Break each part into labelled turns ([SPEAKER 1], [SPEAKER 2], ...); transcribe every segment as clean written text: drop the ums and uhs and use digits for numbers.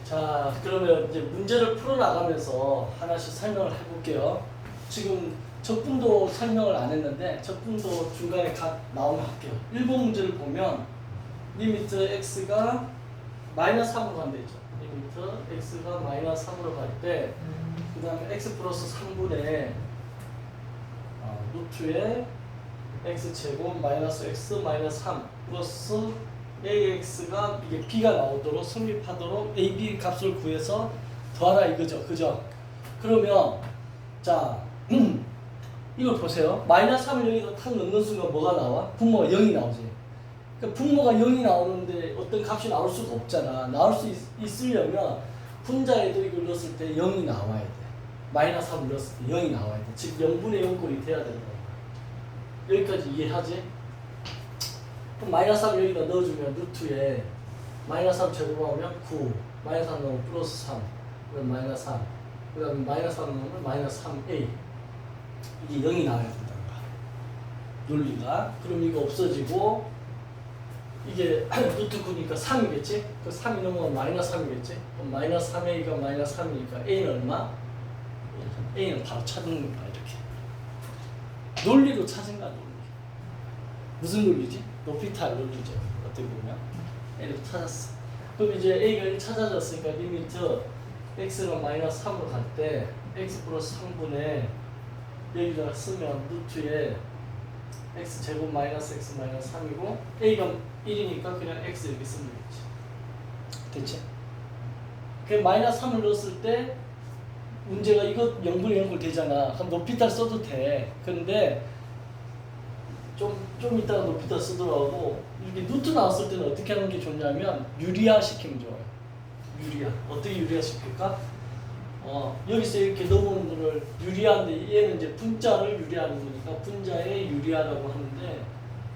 [SPEAKER 1] 자, 그러면 이제 문제를 풀어나가면서 하나씩 설명을 해볼게요. 지금 적분도 설명을 안 했는데 적분도 중간에 각 나오면 할게요. 1번 문제를 보면 리미트 x가 마이너스 3으로 간다 했죠. 리미트 x가 마이너스 3으로 갈 때 그 다음에 x 플러스 3분의 루트에 x제곱 마이너스 x 마이너스 3 플러스 ax가 이게 b가 나오도록 성립하도록 a, b 값을 구해서 더하라 이거죠. 그죠? 그러면 자 이걸 보세요. 마이너스 3을 여기다 탁 넣는 순간 뭐가 나와? 분모가 0이 나오지. 그러니까 분모가 0이 나오는데 어떤 값이 나올 수가 없잖아. 나올 수 있으려면 분자에도 이걸 넣었을 때 0이 나와야 돼. 마이너스 3을 넣었을 때 0이 나와야 돼. 즉 0분의 0꼴이 돼야 되는 거야. 여기까지 이해하지? 그럼 마이너스 3을 여기다 넣어주면 루트에 마이너스 3 제곱하면 9 마이너스 3 넣으면 플러스 3 그다음 마이너스 3 그 다음에 마이너스 3 넣으면 마이너스 3a 이게 0이 나와야 된다는 거야. 논리가. 그럼 이거 없어지고 이게 루트 9니까 3이겠지? 그 3이 넘어가면 마이너스 3이겠지? 그럼 마이너스 3a가 마이너스 3이니까 a는 얼마? a는 바로 찾는 거야. 이렇게 논리로 찾은 거야. 논리. 무슨 논리지? 높이탈 논리죠. 어떻게 보면 a를 찾았어. 그럼 이제 a가 1 찾아졌으니까 리미트 x가 마이너스 3으로 갈 때 x 플러스 3분의 여기다가 쓰면 루트에 x 제곱 마이너스 x 마이너스 3이고 a가 1이니까 그냥 x 이렇게 쓰면 되겠지. 됐지? 그 마이너스 3을 넣었을 때 문제가 이거 0분의 0꼴 되잖아. 그럼 높이탈 써도 돼. 근데 좀 이따가 높이탈 쓰더라고. 이렇게 루트 나왔을 때는 어떻게 하는 게 좋냐면 유리화 시키면 좋아요. 유리화. 어떻게 유리화 시킬까? 여기서 이렇게 넣어보는 거를 유리화인데 얘는 이제 분자를 유리하는 거니까 분자의 유리화라고 하는데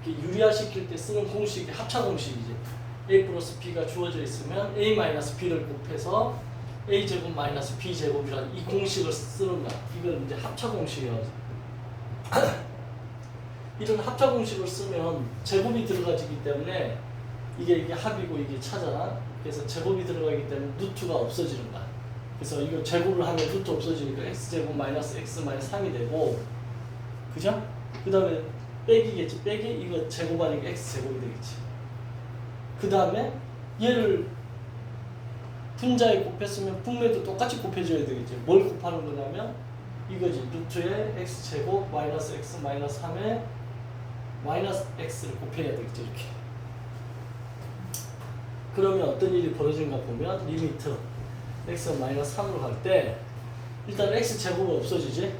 [SPEAKER 1] 유리화 시킬 때 쓰는 공식이 합차 공식이지. a 플러스 b가 주어져 있으면 a 마이너스 b를 곱해서 a 제곱 마이너스 b 제곱이라는 이 공식을 쓰는 거야. 이건 이제 합차 공식이라고. 이런 합차 공식을 쓰면 제곱이 들어가지기 때문에 이게 합이고 이게 차잖아. 그래서 제곱이 들어가기 때문에 루트가 없어지는 거야. 그래서 이거 제곱을 하면 루트 없어지니까 x제곱 마이너스 x 마이너스 3이 되고, 그죠? 그 다음에 빼기겠지. 빼기 이거 제곱하니까 x제곱이 되겠지. 그 다음에 얘를 분자에 곱했으면 분모에도 똑같이 곱해줘야 되겠지. 뭘 곱하는 거냐면 이거지. 루트에 x제곱 마이너스 x 마이너스 3에 마이너스 x를 곱해야 되겠지. 이렇게. 그러면 어떤 일이 벌어진가 보면 리미트 x가 마이너스 3으로 갈 때 일단 x제곱은 없어지지.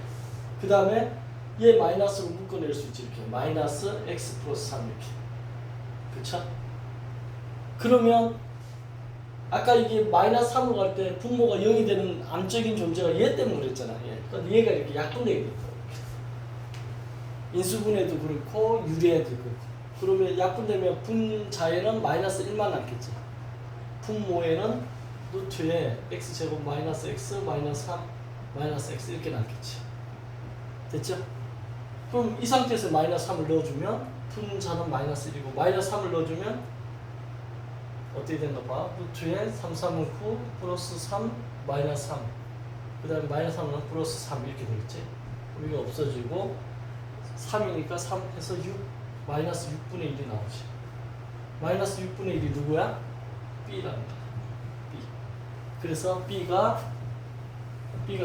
[SPEAKER 1] 그 다음에 얘 마이너스로 묶어낼 수 있지. 이렇게 마이너스 x 플러스 3 이렇게. 그쵸? 그러면 아까 이게 마이너스 3으로 갈 때 분모가 0이 되는 암적인 존재가 얘 때문에 그랬잖아. 얘. 그러니까 얘가 이렇게 약분되게 됐다. 인수분해도 그렇고 유리해도 그렇고. 그러면 약분되면 분자에는 마이너스 1만 남겠지. 분모에는 루트에 x제곱 마이너스 x 마이너스 3 마이너스 x 이렇게 남겠지. 됐죠? 그럼 이 상태에서 마이너스 3을 넣어주면 분자는 마이너스 1이고 마이너스 3을 넣어주면 어떻게 된가 봐. 루트에 3, 3은 9 플러스 3 마이너스 3 그 다음에 마이너스 3은 플러스 3 이렇게 되겠지. 그럼 이거 없어지고 3이니까 3 해서 6 마이너스 6분의 1이 나오지. 마이너스 6분의 1이 누구야? B랍니다. B. 그래서 B가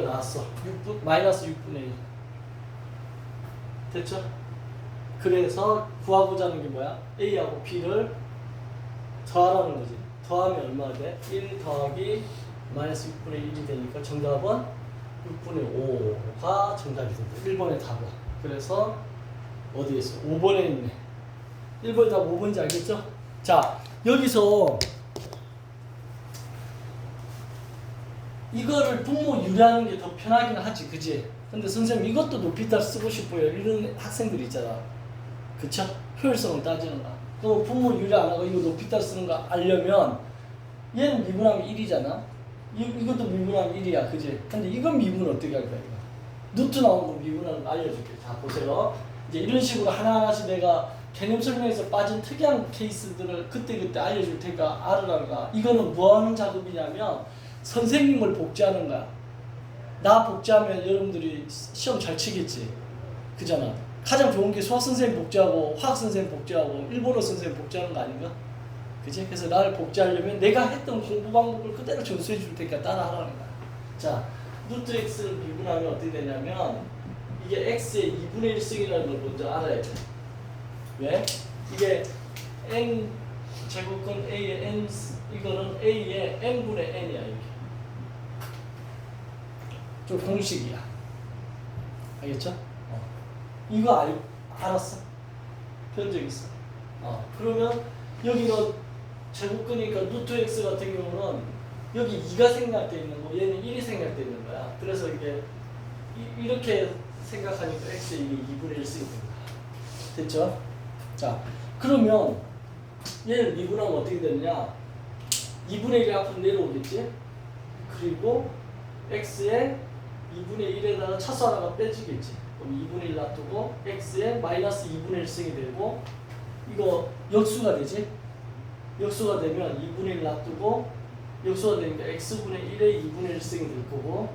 [SPEAKER 1] 나왔어. 마이너스 6분의 1. 됐죠? 그래서 구하고자 하는 게 뭐야? A하고 B를 더하라는 거지. 더하면 얼마가 돼? 1 더하기 마이너스 6분의 1이 되니까 정답은 6분의 5가 정답이 된다. 1번의 답은. 그래서 어디에 있어? 5번에 있네. 1번 답 5번인지 알겠죠? 자, 여기서 이거를 분모 유리하는 게 더 편하긴 하지, 그지? 근데 선생님 이것도 높이탈 쓰고 싶어요. 이런 학생들 있잖아. 그쵸? 효율성을 따지는 거. 또 분모 유리 안 하고 이거 높이탈 쓰는 거 알려면 얘는 미분하면 1이잖아. 이것도 미분하면 1이야, 그지? 근데 이건 미분 어떻게 할 거야, 이거? 루트 나오는 거 미분하는 거 알려줄게. 자, 보세요. 이제 이런 식으로 하나하나씩 내가 개념 설명에서 빠진 특이한 케이스들을 그때그때 알려줄 테니까 알아라가. 이거는 뭐 하는 작업이냐면 선생님을 복제하는 거야. 나 복제하면 여러분들이 시험 잘 치겠지. 그잖아. 가장 좋은 게 수학 선생님 복제하고 화학 선생님 복제하고 일본어 선생님 복제하는 거 아닌가? 그치? 그래서 나를 복제하려면 내가 했던 공부 방법을 그대로 전수해 줄 테니까 따라하라는 거야. 자, 루트 x를 미분하면 어떻게 되냐면 이게 x의 2분의 1승이라는 걸 먼저 알아야 돼. 왜? 이게 n 제곱근 a의 n, 이거는 a의 n분의 n이야. 이게 좀 공식이야. 알겠죠? 이거 알았어? 본 적 있어? 그러면 여기는 제곱근이니까 루트 x 같은 경우는 여기 2가 생략되어 있는 거, 얘는 1이 생략되어 있는 거야. 그래서 이게 이렇게 생각하니까 x의 이게 2분의 1승이 된다. 됐죠? 자, 그러면 얘를 미분하면 어떻게 되느냐? 2분의 1이 앞으로 내려오겠지? 그리고 x의 2분의 1에다가 차수 하나가 빼지겠지? 그럼 2분의 1 놔두고 x의 마이너스 2분의 1승이 되고 이거 역수가 되지? 역수가 되면 2분의 1 놔두고 역수가 되니까 x분의 1의 2분의 1승이 될 거고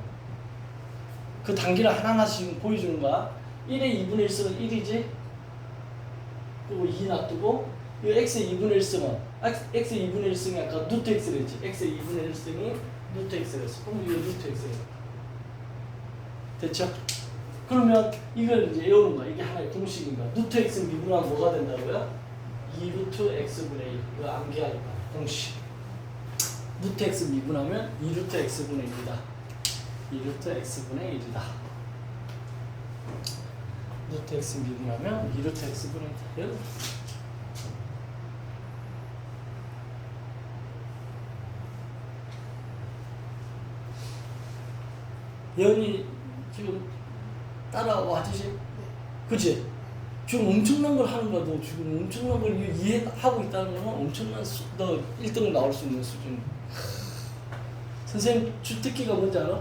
[SPEAKER 1] 그 단계를 하나하나씩 보여주는 거야. 1의 2분의 1승은 1이지? 그리고 2 놔두고 이 x의 2분의 1승은 x의 2분의 1승이 아까 루트 x를 했지? x의 2분의 1승이 루트 x를 했어. 그럼 이거 루트 x를 했어. 됐죠? 그러면 이걸 이제 외우는 거야. 이게 하나의 공식인 거야. 루트 x 미분하면 뭐가 된다고요? 2루트 x분의 1. 이거 암기하는 거야. 공식. 루트 x 미분하면 2루트 x분의 1이다. 2루트 x분의 1이다. 루트 x 미분하면 2루트 x분의 1이다. 예언이 지금 따라와 주시, 그치? 지금 엄청난 걸 하는 거야. 너 지금 엄청난 걸 이해하고 있다는 건 엄청난 너 1등 나올 수 있는 수준. 선생님 주특기가 뭔지 알아?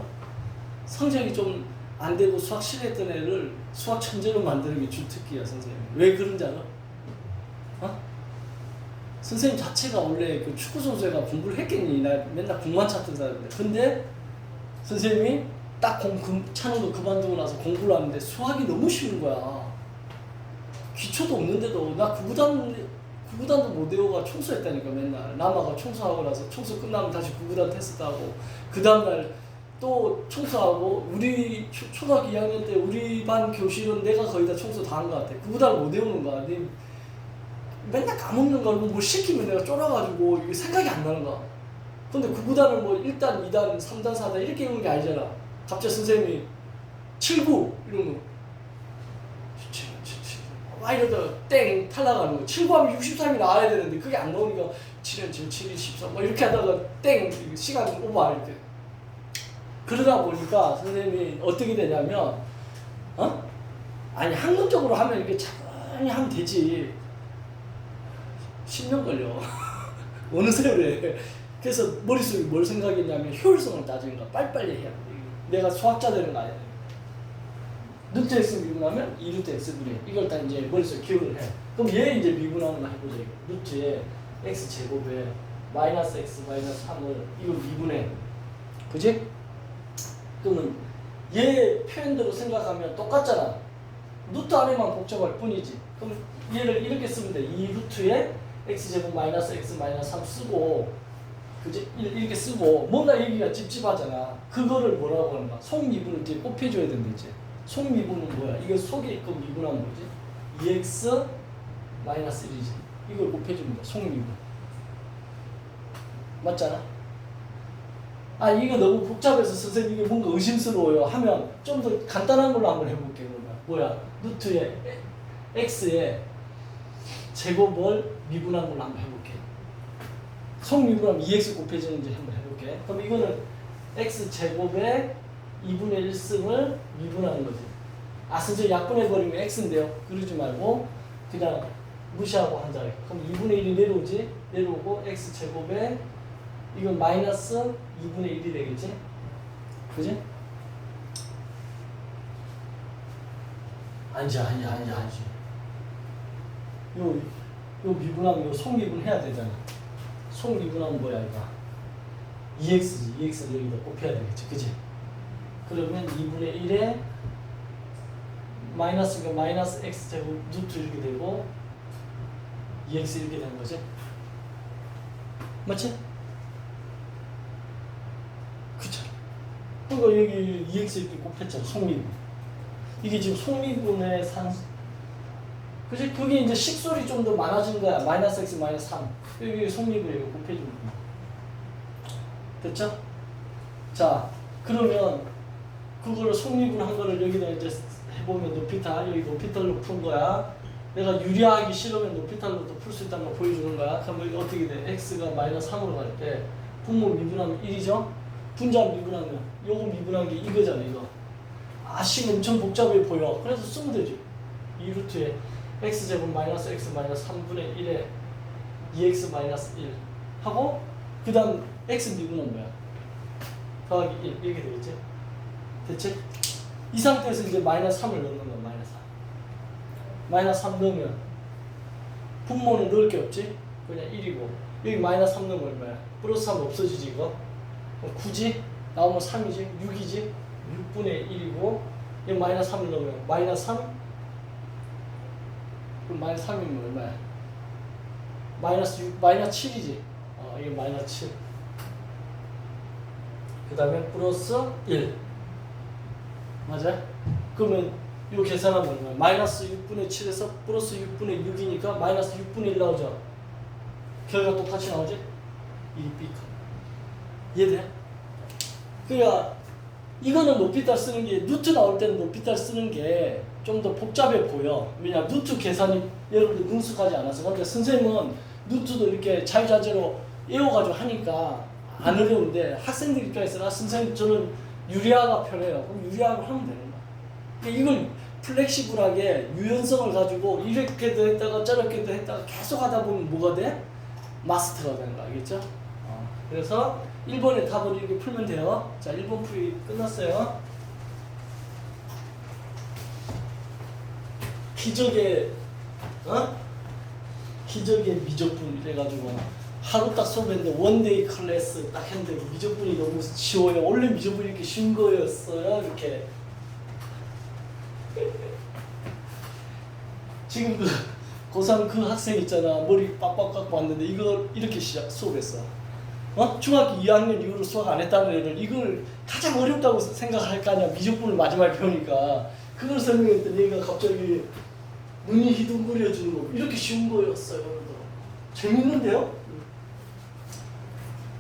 [SPEAKER 1] 성적이 좀 안 되고 수학 싫어했던 애를 수학 천재로 만드는 게 주특기야, 선생님. 왜 그런지 알아? 선생님 자체가 원래 그 축구 선수가 공부를 했겠니? 나 맨날 공만 찾던 사람인데. 근데 선생님이 딱 차는 거 그만두고 나서 공부를 하는데 수학이 너무 쉬운 거야. 기초도 없는데도 나 구구단도 못 외워가 청소했다니까. 맨날 남아가 청소하고 나서 청소 끝나면 다시 구구단 테스트 하고 그 다음날 또 청소하고. 우리 초등학교 2학년 때 우리 반 교실은 내가 거의 다 청소 다 한 것 같아. 구구단을 못 외우는 거야. 맨날 까먹는 거고 뭘 시키면 내가 쫄아가지고 이게 생각이 안 나는 거야. 근데 구구단을 뭐 1단, 2단, 3단, 4단 이렇게 외우는 게 아니잖아. 갑자기 선생님이 79 이러면 막 이러다가 땡 탈락하는 거. 7구하면 63이 나와야 되는데 그게 안 나오니까 7은 7, 7이 14 막 이렇게 하다가 땡 시간 오버 이렇게. 그러다 보니까 선생님이 어떻게 되냐면 아니 학문적으로 하면 이렇게 차분히 하면 되지. 10년 걸려. 어느 세월에. 그래서 머릿속에 뭘 생각했냐면 효율성을 따지는 거야. 빨리빨리 해야 돼. 내가 수학자 되는 거 아니야. 루트 x 미분하면 2루트 x분의 이걸 다 이제 머릿속에 기억을 해. 그럼 얘 이제 미분하는 거 해보자. 이거. 루트에 x 제곱에 마이너스 x 마이너스 3을 이걸 미분해. 그지? 그러면 얘 표현대로 생각하면 똑같잖아. 루트 안에만 복잡할 뿐이지. 그럼 얘를 이렇게 쓰면 돼. 2루트에 x제곱 마이너스 x 마이너스 3 쓰고, 그지? 이렇게 쓰고 뭔가 얘기가 찝찝하잖아. 그거를 뭐라고 하는가? 속미분을 뒤에 곱해줘야 된다지. 속미분은 뭐야? 이거 속에 있고 미분한 거지. 2x 마이너스 1이지. 이걸 곱해줍니다. 속미분. 맞잖아? 아 이거 너무 복잡해서 선생님 이게 뭔가 의심스러워요 하면 좀 더 간단한 걸로 한번 해볼게요. 그러면 뭐야? 루트에 x에 제곱을 미분한 걸로 한번 해볼게. 속미분하면 2x 곱해지는지 한번 해볼게. 그럼 이거는 x 제곱에 2분의 1승을 미분하는 거지. 아 선생님 약분해버리면 x인데요. 그러지 말고 그냥 무시하고 한다. 그럼 2분의 1이 내려오지. 내려오고 x 제곱에 이건 마이너스 2분의 1이 되겠지? 그지? 아니지. 요 미분하면 요 속미분 해야 되잖아. 속미분하면 뭐야 이거? 2x지. 2x를 여기다 곱해야 되겠지. 그지? 그러면 2분의 1에 마이너스가 마이너스 x제곱 루트 이렇게 되고 2x 이렇게 되는 거지. 맞지? 그쵸? 그러니까 여기 2x 이렇게 곱했잖아. 속미분. 이게 지금 속미분의 그치? 그게 이제 식솔이 좀 더 많아진 거야. 마이너스 x 마이너스 3. 여기 속미분이고 곱해주면 됐죠? 자, 그러면 그거를 속미분한 거를 여기다 이제 해보면 높이탈, 여기 높이탈로 푼 거야. 내가 유리하기 싫으면 높이탈로도 풀 수 있다는 걸 보여주는 거야. 그럼 이게 어떻게 돼? x가 마이너스 3으로 갈 때 분모 미분하면 1이죠? 분자 미분하면 요거 미분한 게 이거잖아. 이거 아씨 엄청 복잡해 보여. 그래서 쓰면 되지. 2루트에 x제곱 마이너스 x 마이너스 3분의 1에 2x 마이너스 1 하고 그 다음 x 미분은 뭐야? 더하기 1 이렇게 되겠지? 됐지? 이 상태에서 이제 마이너스 3을 넣는 거야. 마이너스 3 마이너스 3 넣으면 분모는 넣을 게 없지? 그냥 1이고 여기 마이너스 3 넣으면 얼마야? 플러스 3 없어지지 이거? 9지? 나오면 3이지? 6이지? 6분의 1이고 여기 마이너스 3을 넣으면 마이너스 3? 그럼 마이너스 3이면 얼마야? 마이너스 6, 마이너스 7이지? 이게 마이너스 7. 그 다음에 플러스 1. 맞아? 그러면 이 계산하면 얼마야? 마이너스 6분의 7에서 플러스 6분의 6이니까 마이너스 6분의 1 나오죠? 결과 똑같이 나오지? 이 B컷. 이해돼? 그러니까 이거는 높이탈 쓰는 게 루트 나올 때는 높이탈 쓰는 게 좀 더 복잡해 보여. 왜냐 루트 계산이 여러분들 능숙하지 않아서. 근데 선생님은 루트도 이렇게 자유자재로 외워가지고 하니까 안 어려운데 학생들 입장에서는 선생님 저는 유리화가 편해요. 그럼 유리화를 하면 되는 거야. 그러니까 이걸 플렉시블하게 유연성을 가지고 이렇게도 했다가 저렇게도 했다가 계속 하다 보면 뭐가 돼? 마스터가 되는 거 알겠죠? 그래서 1번의 답을 이렇게 풀면 돼요. 자, 1번 풀이 끝났어요. 기적의 미적분 이래가지고 하루 딱 수업했는데 원데이 클래스 딱 했는데 미적분이 너무 쉬워요. 원래 미적분이 이렇게 쉬운 거였어요. 이렇게 지금 고3 그 학생 있잖아. 머리 빡빡 깎고 왔는데 이걸 이렇게 수업했어. 중학교 2학년 이후로 수학 안 했다는 애들 이걸 가장 어렵다고 생각할 거 아니야. 미적분을 마지막에 배우니까 그걸 설명했더니 얘가 갑자기 눈이 희둥거려지는 거 이렇게 쉬운 거였어요. 재밌는데요?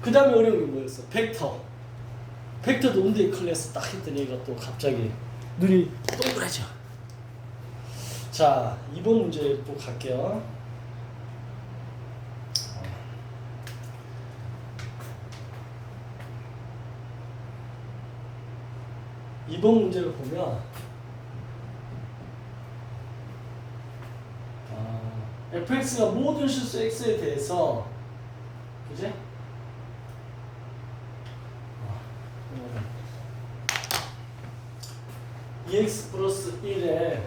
[SPEAKER 1] 그 다음에 어려운 게 뭐였어? 벡터도 원데이 클래스 딱 했더니 얘가 또 갑자기 눈이 동그라져. 자, 2번 문제 또 갈게요. 2번 문제를 보면 fx가 모든 실수 x에 대해서 그지? EX 플러스 1에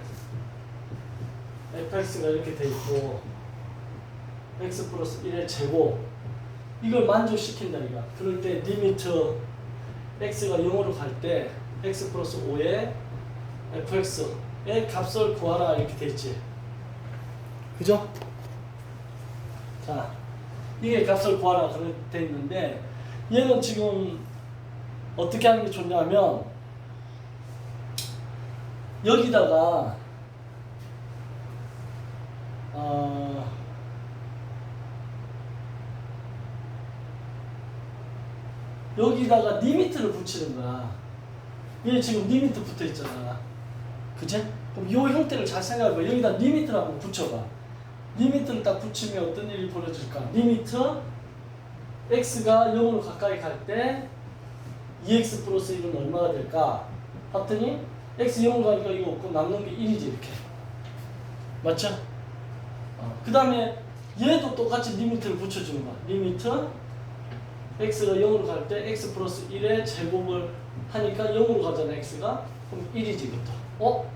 [SPEAKER 1] fx가 이렇게 돼 있고 x 플러스 1의 제곱 이걸 만족시킨다니까. 그럴 때 리미트 x가 0으로 갈 때 x 플러스 5에 fx의 값을 구하라 이렇게 돼 있지. 그죠? 자, 이게 값을 구하라 그렇게 돼 있는데 얘는 지금 어떻게 하는 게 좋냐면 여기다가 여기다가 리미트를 붙이는 거야. 얘 지금 리미트 붙어 있잖아. 그치? 그럼 이 형태를 잘 생각해봐. 여기다 리미트를 한번 붙여봐. 리미트를 딱 붙이면 어떤 일이 벌어질까? 리미트 x가 0으로 가까이 갈 때 2x 플러스 1은 얼마가 될까? 봤더니 x 0으로 가니까 이거 없고 남는 게 1이지 이렇게. 맞죠? 그 다음에 얘도 똑같이 리미트를 붙여주는 거야. 리미트 x가 0으로 갈 때 x 플러스 1의 제곱을 하니까 0으로 가잖아 x가. 그럼 1이지 이것도.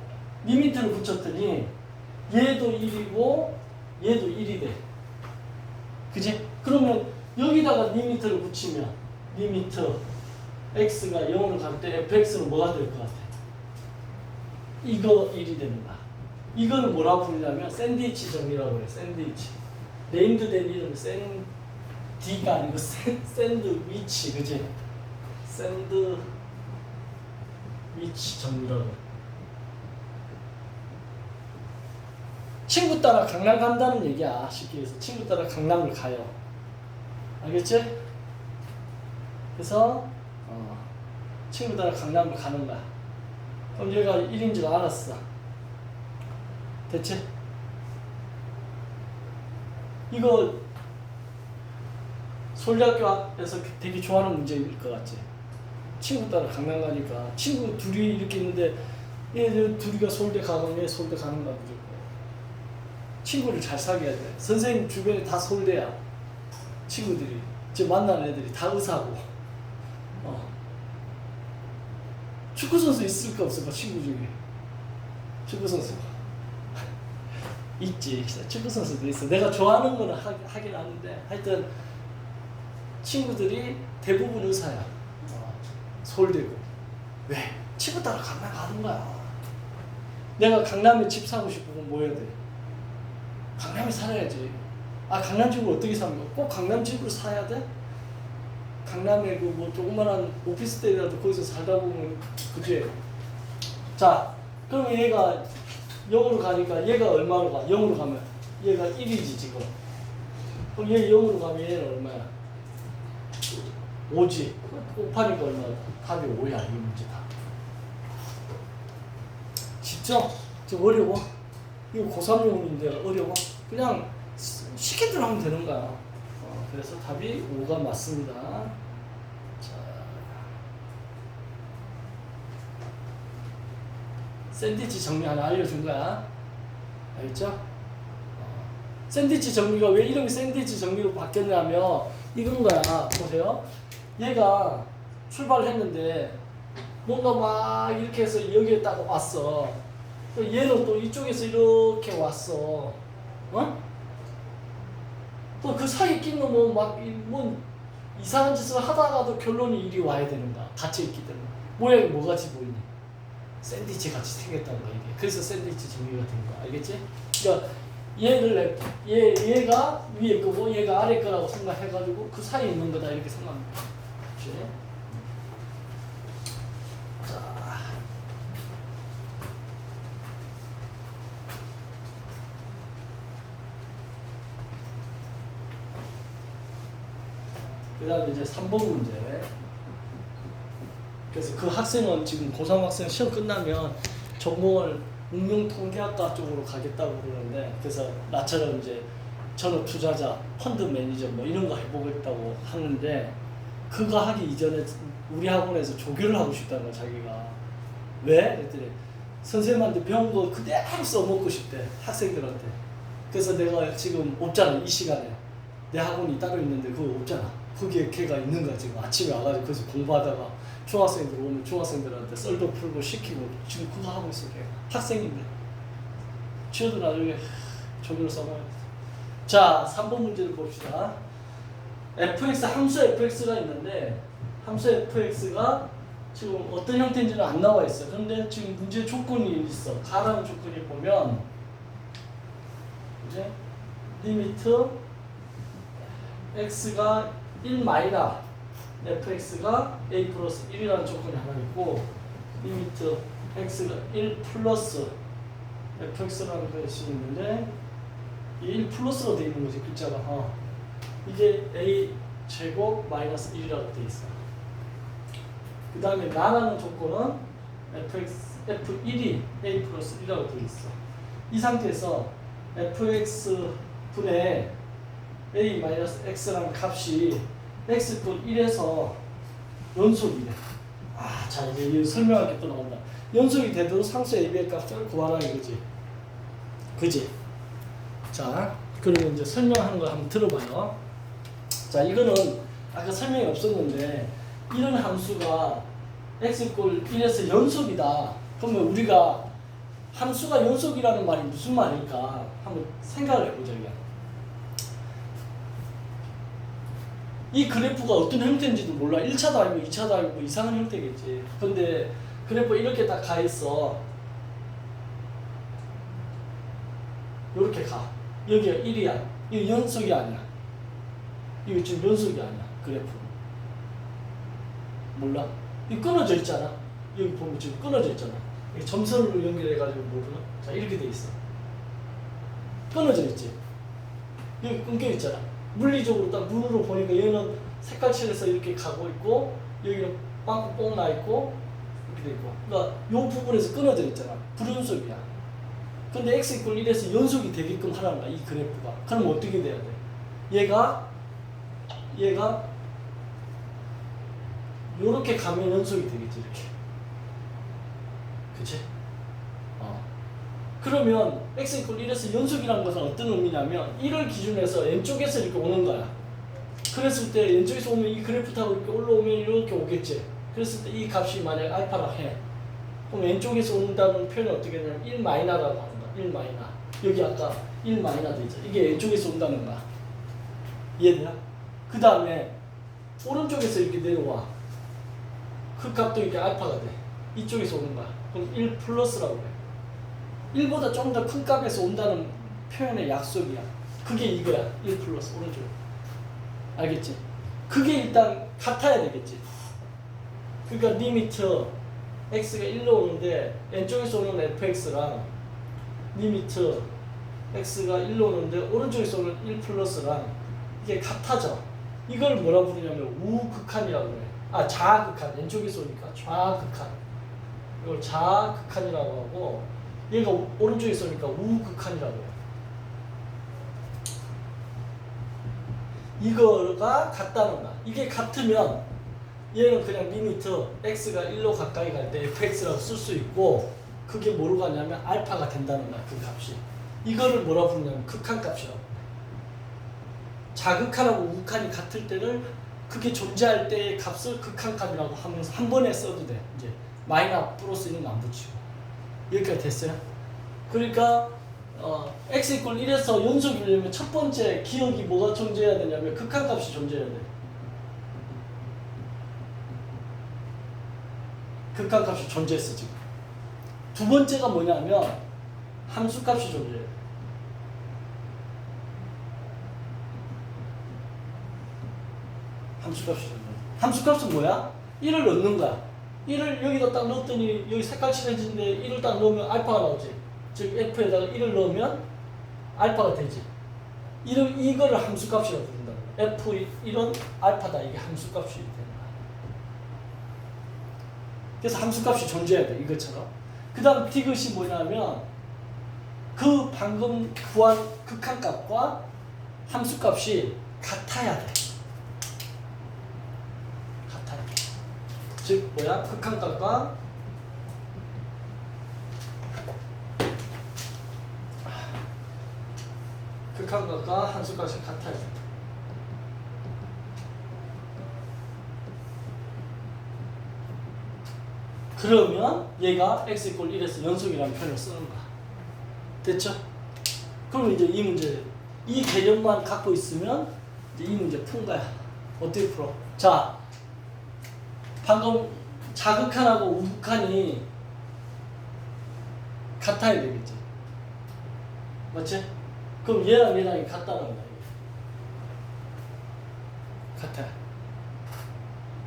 [SPEAKER 1] 리미트를 붙였더니 얘도 1이고 얘도 1이 돼. 그지? 그러면 여기다가 리미트를 붙이면 리미트 x가 0으로 갈 때 fx는 뭐가 될 것 같아? 이거 1이 되는 거야. 이거는 뭐라고 부르냐면 샌드위치 정리라고 그래. 샌드위치. 네임드된 이름 샌디가 아니고 샌드위치. 그지? 샌드위치 정리라고 그래. 친구 따라 강남 간다는 얘기야. 쉽게 해서 친구 따라 강남을 가요. 알겠지? 그래서 친구 따라 강남을 가는 거야. 그럼 얘가 1인 줄 알았어. 됐지? 이거 서울대학교에서 되게 좋아하는 문제일 것 같지? 친구 따라 강남 가니까 친구 둘이 이렇게 있는데 얘 둘이가 서울대 가면 얘 서울대 가는가 보죠. 친구를 잘 사귀어야 돼. 선생님 주변에 다 서울대야. 친구들이. 지금 만나는 애들이 다 의사고. 축구선수 있을까 없을까 친구 중에. 축구선수. 있지. 축구선수도 있어. 내가 좋아하는 거는 하긴 하는데 하여튼 친구들이 대부분 의사야. 서울대고. 왜? 친구 따라 강남 가는 거야. 내가 강남에 집 사고 싶으면 뭐 해야 돼? 강남에 살아야지. 강남 집을 어떻게 삽니까? 꼭 강남 집으로 사야 돼? 강남에 그 뭐 조그만한 오피스텔이라도 거기서 살다 보면 그지? 자, 그럼 얘가 0으로 가니까 얘가 얼마로 가? 0으로 가면 얘가 1이지 지금. 그럼 얘 0으로 가면 얘는 얼마야? 5지. 곱하니까 얼마야? 답이 5야. 이 문제 답. 쉽죠? 좀 어려워? 이거 고3용인데 어려워? 그냥 쉽게 들어가면 되는 거야. 그래서 답이 5가 맞습니다. 자, 샌드위치 정리 하나 알려준 거야. 알겠죠? 샌드위치 정리가 왜 이름이 샌드위치 정리로 바뀌었냐면 이건 거야. 보세요. 얘가 출발을 했는데 뭔가 막 이렇게 해서 여기에 딱 왔어. 얘는 또 이쪽에서 이렇게 왔어. 또 그 사이에 끼는 뭐 이상한 짓을 하다가도 결론이 이리 와야 되는 거야. 같이 있기 때문에. 모양이 뭐같이 보이니? 샌드위치 같이 생겼다는 거야, 이게. 그래서 샌드위치 정리가 된 거야. 알겠지? 그러니까 얘가 위에 거고 얘가 아래 거라고 생각해가지고 그 사이에 있는 거다 이렇게 생각하면 돼. 그치? 그 다음에 이제 3번 문제. 그래서 그 학생은 지금 고3 학생 시험 끝나면 전공을 응용통계학과 쪽으로 가겠다고 그러는데, 그래서 나처럼 이제 전업 투자자, 펀드 매니저 뭐 이런 거 해보겠다고 하는데, 그거 하기 이전에 우리 학원에서 조교를 하고 싶다는 거야, 자기가. 왜? 그랬더니 선생님한테 배운 거 그대로 써먹고 싶대, 학생들한테. 그래서 내가 지금 없잖아, 이 시간에. 내 학원이 따로 있는데 그거 없잖아. 거기에 걔가 있는 거야. 지금 아침에 와가지고 거기서 공부하다가 중학생들 오면 중학생들한테 썰도 풀고 시키고 지금 그거 하고 있어. 걔가 학생인데 치어도 나중에 조교를 써봐야 돼. 자, 3번 문제를 봅시다. fx, 함수 fx가 있는데 함수 fx가 지금 어떤 형태인지는 안 나와 있어. 그런데 지금 문제 조건이 있어. 가라는 조건이 보면 이제 리미트 x가 1 마이너 fx가 a 플러스 1이라는 조건이 하나 있고, 리미트 x가 1 플러스 fx라는 것이 있는데 이 1 플러스로 되어 있는 거지, 글자가. 이게 a 제곱 마이너스 1이라고 되어 있어. 그 다음에 나라는 조건은 f1이 a 플러스 1이라고 되어 있어. 이 상태에서 fx 분의 a 마이너스 x라는 값이 x분 1에서 연속이래. 자, 이제 설명할 게 또 나온다. 연속이 되도록 상수 ab의 값을 구하라 이거지. 그지? 자, 그러면 이제 설명하는 거 한번 들어봐요. 자, 이거는 아까 설명이 없었는데, 이런 함수가 x = 1에서 연속이다. 그러면 우리가 1 플러스 1 마이너스 1 곱하기 1 플러스 1 을 구하라. 그지? 1 플러스 1 마이너스 1 곱하기 1 플러스 1 을 구하라. 그지? 함수가 연속이라는 말이 무슨 말일까 한번 생각을 해보자. 이 그래프가 어떤 형태인지도 몰라. 1차도 아니고 2차도 아니고 이상한 형태겠지. 근데 그래프 이렇게 딱 가 있어. 이렇게 가. 여기가 1이야. 이거 연속이 아니야. 이거 지금 연속이 아니야. 그래프. 몰라? 이거 끊어져 있잖아. 여기 보면 지금 끊어져 있잖아. 점선으로 연결해가지고 모르나? 자, 이렇게 돼 있어. 끊어져 있지. 여기 끊겨 있잖아. 물리적으로 딱 눈으로 보니까 얘는 색깔 칠해서 이렇게 가고 있고 여기는 빵꾸 뽕 나 있고 이렇게 돼 있고. 그러니까 요 부분에서 끊어져 있잖아. 불연속이야. 근데 x = 1에서 연속이 되게끔 하라는 거야. 이 그래프가. 그럼 어떻게 돼야 돼? 얘가 요렇게 가면 연속이 되겠지. 이렇게. 그치? 그러면 x = 1에서 연속이라는 것은 어떤 의미냐면 1을 기준해서 왼쪽에서 이렇게 오는 거야. 그랬을 때 왼쪽에서 오면 이 그래프 타고 이렇게 올라오면 이렇게 오겠지. 그랬을 때 이 값이 만약 알파라 해. 그럼 왼쪽에서 온다는 표현은 어떻게 되냐면 1 마이너라고 하는 거야. 1 마이너. 여기 아까 1 마이너 되죠. 이게 왼쪽에서 온다는 거야. 이해돼요? 그 다음에 오른쪽에서 이렇게 내려와. 그 값도 이렇게 알파가 돼. 이쪽에서 오는 거야. 그럼 1 플러스라고 해. 1보다 좀 더 큰 값에서 온다는 표현의 약속이야. 그게 이거야. 1 플러스 오른쪽. 알겠지? 그게 일단 같아야 되겠지. 그러니까 리미트 x가 1로 오는데 왼쪽에서 오는 fx랑 리미트 x가 1로 오는데 오른쪽에서 오는 1 플러스랑 이게 같아져. 이걸 뭐라 부르냐면 우극한이라고 그래. 아, 좌극한. 왼쪽에서 오니까 좌극한. 이걸 좌극한이라고 하고 얘가 오른쪽에 있으니까 우극한이라고 해요. 이거가 같다는 거야. 이게 같으면 얘는 그냥 리미트 x가 1로 가까이 갈 때 fx라고 쓸 수 있고 그게 뭐로 가냐면 알파가 된다는 거야. 그 값이. 이거를 뭐라 부르냐면 극한값이라고. 자극한하고 우극한이 같을 때는 그게 존재할 때의 값을 극한값이라고 하면서 한 번에 써도 돼. 이제 마이너 플러스는 안 붙이고. 여기까지 됐어요? 그러니까 x = 1에서 연속이려면 첫 번째 기억이 뭐가 존재해야 되냐면 극한값이 존재해야 돼. 극한값이 존재했어 지금. 두 번째가 뭐냐면 함수값이 존재해. 함수값이 존재해. 함수값은 뭐야? 1을 넣는 거야. 1을 여기다 딱 넣었더니 여기 색깔 칠해진데 1을 딱 넣으면 알파가 나오지. 즉 f에다가 1을 넣으면 알파가 되지. 이거를 함수값이라고 부른다. f1은 알파다. 이게 함수값이 되는 거야. 그래서 함수값이 존재해야 돼. 이것처럼. 그 다음 디귿이 뭐냐면 그 방금 구한 극한값과 함수값이 같아야 돼. 같아야 돼. 즉 뭐야? 극한값과 극한값과 함수값이 같아야 돼. 그러면 얘가 x = 1에서 연속이라는 표현을 쓰는 거야. 됐죠? 그럼 이제 이 문제, 이 개념만 갖고 있으면 이제 이 문제 푼 거야. 어떻게 풀어? 자, 방금 자극한하고 우극한이 같아야 되겠지. 맞지? 그럼 얘랑 얘랑이 같다는 거야. 같아.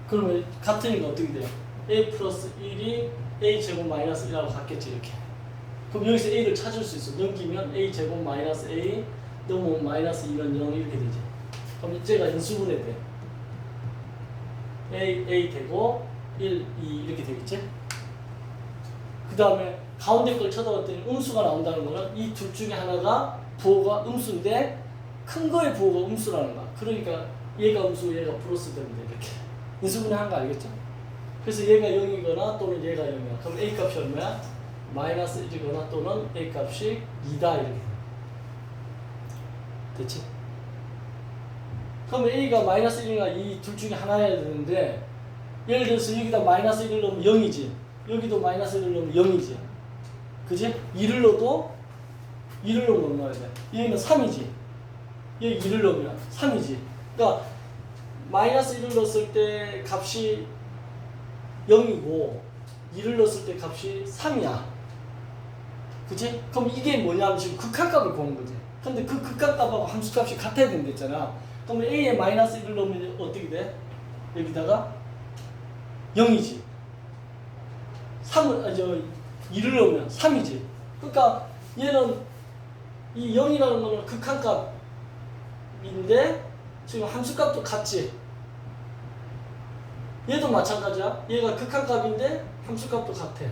[SPEAKER 1] 그러면 같으니까 어떻게 돼요? a 플러스 1이 a 제곱 마이너스 1하고 같겠지. 이렇게. 그럼 여기서 a를 찾을 수 있어. 넘기면 a 제곱 마이너스 a 넘으면 마이너스 2는 0 이렇게 되지. 그럼 이제가 인수분해 돼. a 되고 1, 2 이렇게 되겠지. 그 다음에 가운데 걸 쳐다봤더니 음수가 나온다는 거는 이 둘 중에 하나가 부호가 음수인데 큰 거의 부호가 음수라는 거야. 그러니까 얘가 음수고 얘가 플러스 되면 돼. 이렇게. 인수분해한 거 알겠죠? 그래서 얘가 0이거나 또는 얘가 0이야. 그럼 a 값이 얼마야? 마이너스 1이거나 또는 a 값이 2다 이렇게. 됐지? 그럼 a가 마이너스 1이나 2 둘 중에 하나여야 되는데 예를 들어서 여기다 마이너스 1을 넣으면 0이지. 여기도 마이너스 1을 넣으면 0이지. 그지? 2를 넣어도 2를 넣으면 넣어야 돼. 얘는 3이지. 얘 2를 넣으면 3이지. 그러니까 마이너스 1을 넣었을 때 값이 0이고 2를 넣었을 때 값이 3이야. 그치? 그럼 이게 뭐냐면 지금 극한값을 구하는 거지. 근데 그 극한값하고 함수값이 같아야 된댔잖아. 그러면 a에 마이너스 1을 넣으면 어떻게 돼? 여기다가 0이지. 2를 넣으면 3이지. 그러니까 얘는 이 0이라는 거는 극한값인데 지금 함수값도 같지. 얘도 마찬가지야. 얘가 극한값인데 함수값도 같아.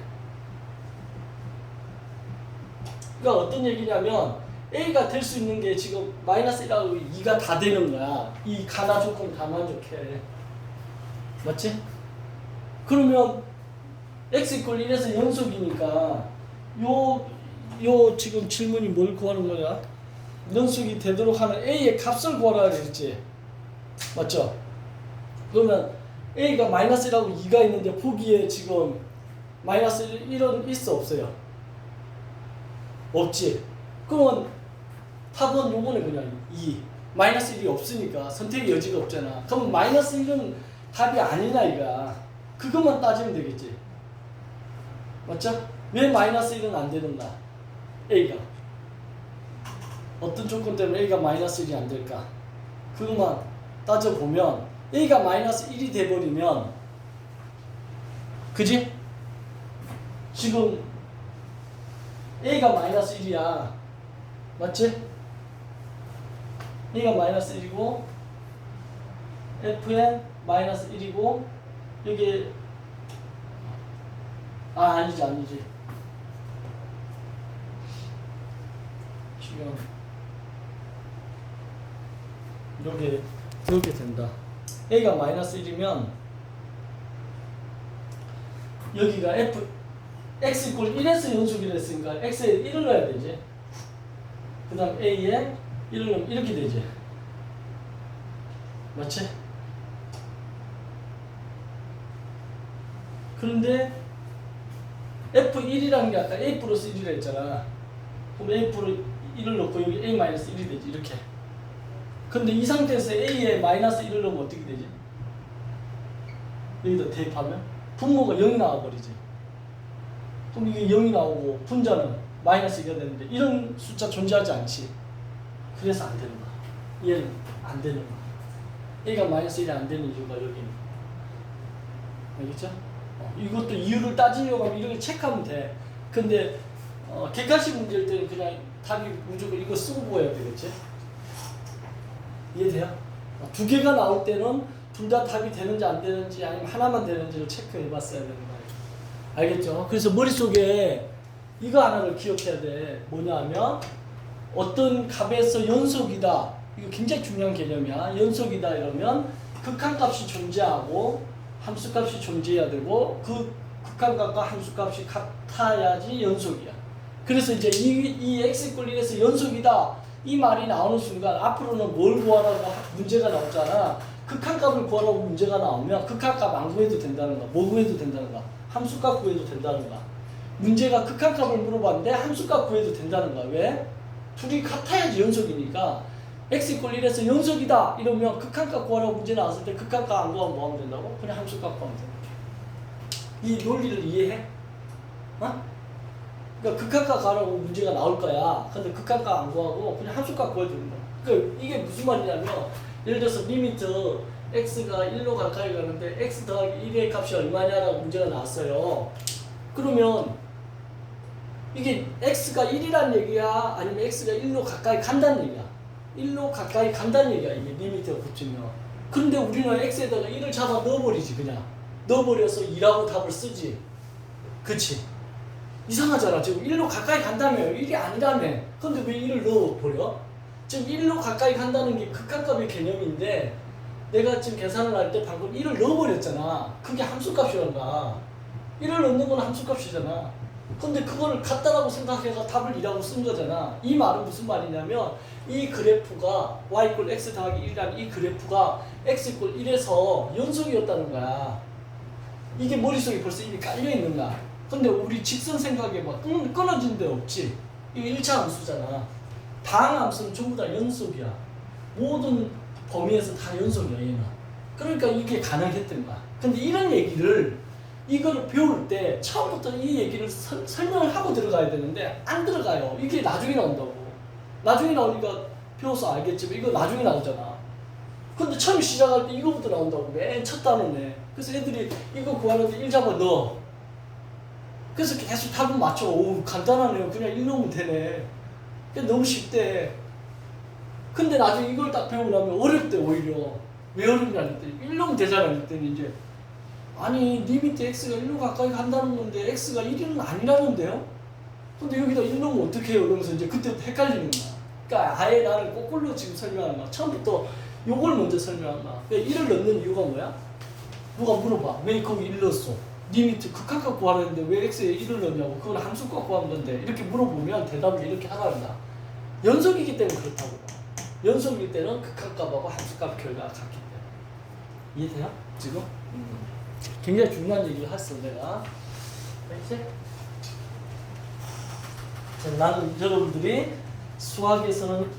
[SPEAKER 1] 그러니까 어떤 얘기냐면 a가 될 수 있는 게 지금 마이너스 1하고 2가 다 되는 거야. 이 가나 조건 다 만족해. 맞지? 그러면 x = 1에서 연속이니까 요 지금 질문이 뭘 구하는 거야? 연속이 되도록 하는 a의 값을 구하라 그랬지. 맞죠? 그러면 a가 마이너스 1하고 2가 있는데 보기에 지금 마이너스 1은 있어 없어요? 없지. 그러면 답은 요거네. 그냥 2. 마이너스 1이 없으니까 선택의 여지가 없잖아. 그럼 마이너스 1은 답이 아니냐 이가. 그것만 따지면 되겠지. 맞죠? 왜 마이너스 1은 안 되는가? a가 어떤 조건 때문에 a가 마이너스 1이 안 될까? 그것만 따져보면 a가 마이너스 1이 돼버리면, 그지? 지금 a가 마이너스 1이야. 맞지? a가 마이너스 1이고 fn 마이너스 1이고 여기 아니지. 지금 이렇게 된다. a가 마이너스 1이면 여기가 x = 1에서 연속이라 했으니까 x에 1을 넣어야 되지. 그 다음 a에 1을 넣으면 이렇게 되지. 맞지? 그런데 f1이라는 게 아까 a 플러스 1이라 했잖아. 그럼 a 플러스 1을 넣고 여기 a 마이너스 1이 되지. 이렇게. 근데 이 상태에서 a에 마이너스 1을 넣으면 어떻게 되지? 여기다 대입하면 분모가 0이 나와버리지. 그럼 이게 0이 나오고 분자는 마이너스 2가 되는데 이런 숫자 존재하지 않지. 그래서 안 되는 거야. 얘는 안 되는 거야. a가 마이너스 1이 안 되는 이유가 여기는. 알겠죠? 이것도 이유를 따지려고 하면 이렇게 체크하면 돼. 근데 객관식 문제일 때는 그냥 답이 무조건 이거 쓰고 보여야 되겠지? 이해돼요? 두 개가 나올 때는 둘 다 답이 되는지 안 되는지 아니면 하나만 되는지를 체크해 봤어야 되는 거예요. 알겠죠? 그래서 머릿속에 이거 하나를 기억해야 돼. 뭐냐 하면 어떤 값에서 연속이다. 이거 굉장히 중요한 개념이야. 연속이다 이러면 극한값이 존재하고 함수값이 존재해야 되고 그 극한값과 함수값이 같아야지 연속이야. 그래서 이제 이 x = 1에서 연속이다 이 말이 나오는 순간 앞으로는 뭘 구하라고 문제가 나오잖아. 극한값을 구하라고 문제가 나오면 극한값 안 구해도 된다는 거야. 뭐 구해도 된다는 거야? 함수값 구해도 된다는 거야. 문제가 극한값을 물어봤는데 함수값 구해도 된다는 거야. 왜? 둘이 같아야지 연속이니까. x = 1에서 연속이다 이러면 극한값 구하라고 문제 나왔을 때 극한값 안 구하면 뭐 하면 된다고? 그냥 함수값 구하면 된다. 이 논리를 이해해? 그러니까 극한값 구하라고 문제가 나올 거야. 근데 극한값 안 구하고 그냥 함수값 구해도 된다. 그러니까 이게 무슨 말이냐면 예를 들어서 리미트 x가 1로 가까이 가는데 x 더하기 1의 값이 얼마냐라고 문제가 나왔어요. 그러면 이게 x가 1이란 얘기야? 아니면 x가 1로 가까이 간다는 얘기야? 1로 가까이 간다는 얘기야. 이게 리미트가 붙으면. 그런데 우리는 x에다가 1을 잡아 넣어버리지. 그냥 넣어버려서 2라고 답을 쓰지. 그치? 이상하잖아. 지금 1로 가까이 간다며. 1이 아니라며. 근데 왜 1을 넣어버려? 지금 1로 가까이 간다는 게 극한값의 개념인데 내가 지금 계산을 할 때 방금 1을 넣어버렸잖아. 그게 함수값이란다. 1을 넣는 건 함수값이잖아. 근데 그거를 같다라고 생각해서 답을 2라고 쓴 거잖아. 이 말은 무슨 말이냐면 이 그래프가 y = x 더하기 1이라는 이 그래프가 x = 1에서 연속이었다는 거야. 이게 머릿속에 벌써 이미 깔려있는 거야. 근데 우리 직선 생각에 막 끊어진 데 없지. 이거 1차 함수잖아. 다항 함수는 전부 다 연속이야. 모든 범위에서 다 연속이야, 얘는. 그러니까 이게 가능했던 거야. 근데 이런 얘기를 이걸 배울 때 처음부터 이 얘기를 설명을 하고 들어가야 되는데 안 들어가요. 이게 나중에 나온다고. 나중에 나오니까 배워서 알겠지만 이거 나중에 나오잖아. 근데 처음 시작할 때 이거부터 나온다고. 맨 첫 단어네. 그래서 애들이 이거 구하는데 1 잡아 넣어. 그래서 계속 답은 맞춰. 오, 간단하네요. 그냥 1 넣으면 되네. 너무 쉽대. 근데 나중에 이걸 딱 배우고 나면 어렵대, 오히려. 왜 어렵냐 했더니 1 넣으면 되잖아 했더니 이제 아니 리미트 x가 1로 가까이 간다는 건데 x가 1은 아니라는데요? 근데 여기다 1 넣으면 어떻게 해요? 그러면서 이제 그때부터 헷갈리는 거야. 그러니까 아예 나는 거꾸로 지금 설명하는 거야. 처음부터 요걸 먼저 설명한 거야. 1을 넣는 이유가 뭐야? 누가 물어봐. 왜 거기 1 넣었어? 리미트 극한값 구하라는데 왜 x에 1을 넣냐고. 그건 함수값 구하는 건데. 이렇게 물어보면 대답을 이렇게 하라는다. 연속이기 때문에 그렇다고. 연속일 때는 극한값하고 함수값 결과가 같기 때문에. 이해돼요? 지금? 굉장히 중요한 얘기를 했어 내가. 알겠지? 나는 여러분들이 수학에서는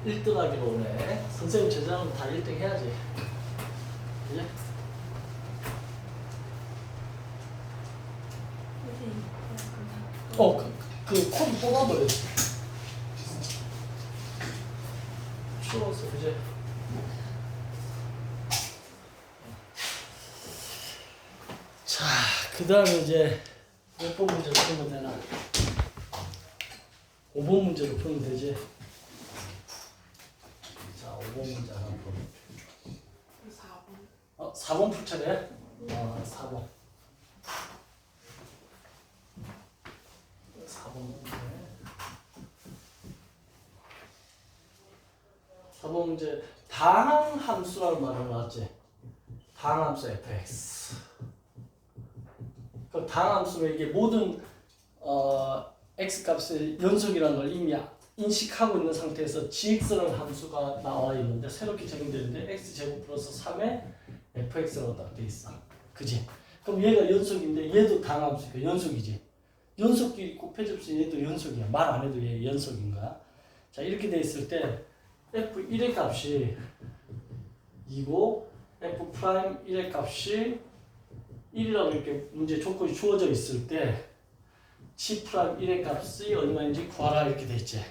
[SPEAKER 1] 1등 하기로 오네. 선생님 제자는 다 1등 해야지. 그지? 그 코드 뽑아버려. 추워서 그지? 자, 그 다음에 이제 몇 번 문제로 풀면 되나? 5번 문제로 풀면 되지? 자, 5번 문제 하나 풀. 4번. 4번 풀 차례? 4번. 4번 문제. 4번 문제. 다항 함수라는 말을 나왔지? 다항 함수 fx. 그 다항 함수는 이게 모든 x 값의 연속이라는 걸 이미 인식하고 있는 상태에서 gx라는 함수가 나와 있는데 새롭게 적용되는데 x제곱 플러스 3에 fx라고 딱 돼 있어. 그지? 그럼 얘가 연속인데 얘도 다항 함수니까 연속이지. 연속끼리 곱해집시 얘도 연속이야. 말 안 해도 얘 연속인 거야. 자, 이렇게 돼 있을 때 f1의 값이 2고 f'1의 값이 1이라고 이렇게 문제 조건이 주어져 있을 때 g'1의 값이 얼마인지 구하라 이렇게 돼 있지.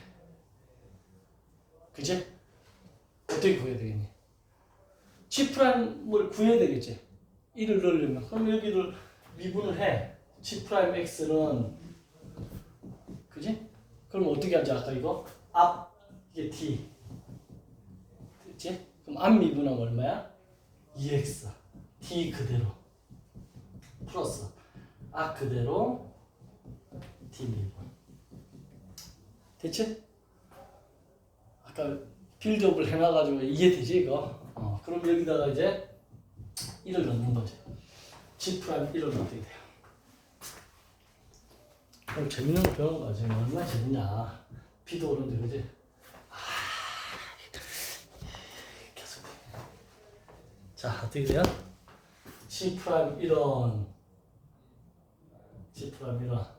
[SPEAKER 1] 그치? 어떻게 구해야 되겠니? g'을 구해야 되겠지. 1을 넣으려면. 그럼 여기를 미분을 해. g'x는 그지? 그럼 어떻게 하지? 아까 이거 앞 이게 d 그치? 그럼 앞 미분하면 얼마야? 2x d 그대로 플러스 앞 그대로 d 미분. 됐지? 아까 빌드업을 해놔가지고 이해되지 이거? 그럼 여기다가 이제 1을 넣는 거지. g'1을 넣게 돼요. 그럼 재밌는 거 배우는 거야. 지금 얼마나 재밌냐. 비도 오는데 그지? 계속. 자, 어떻게 돼요? g'1은 g'1은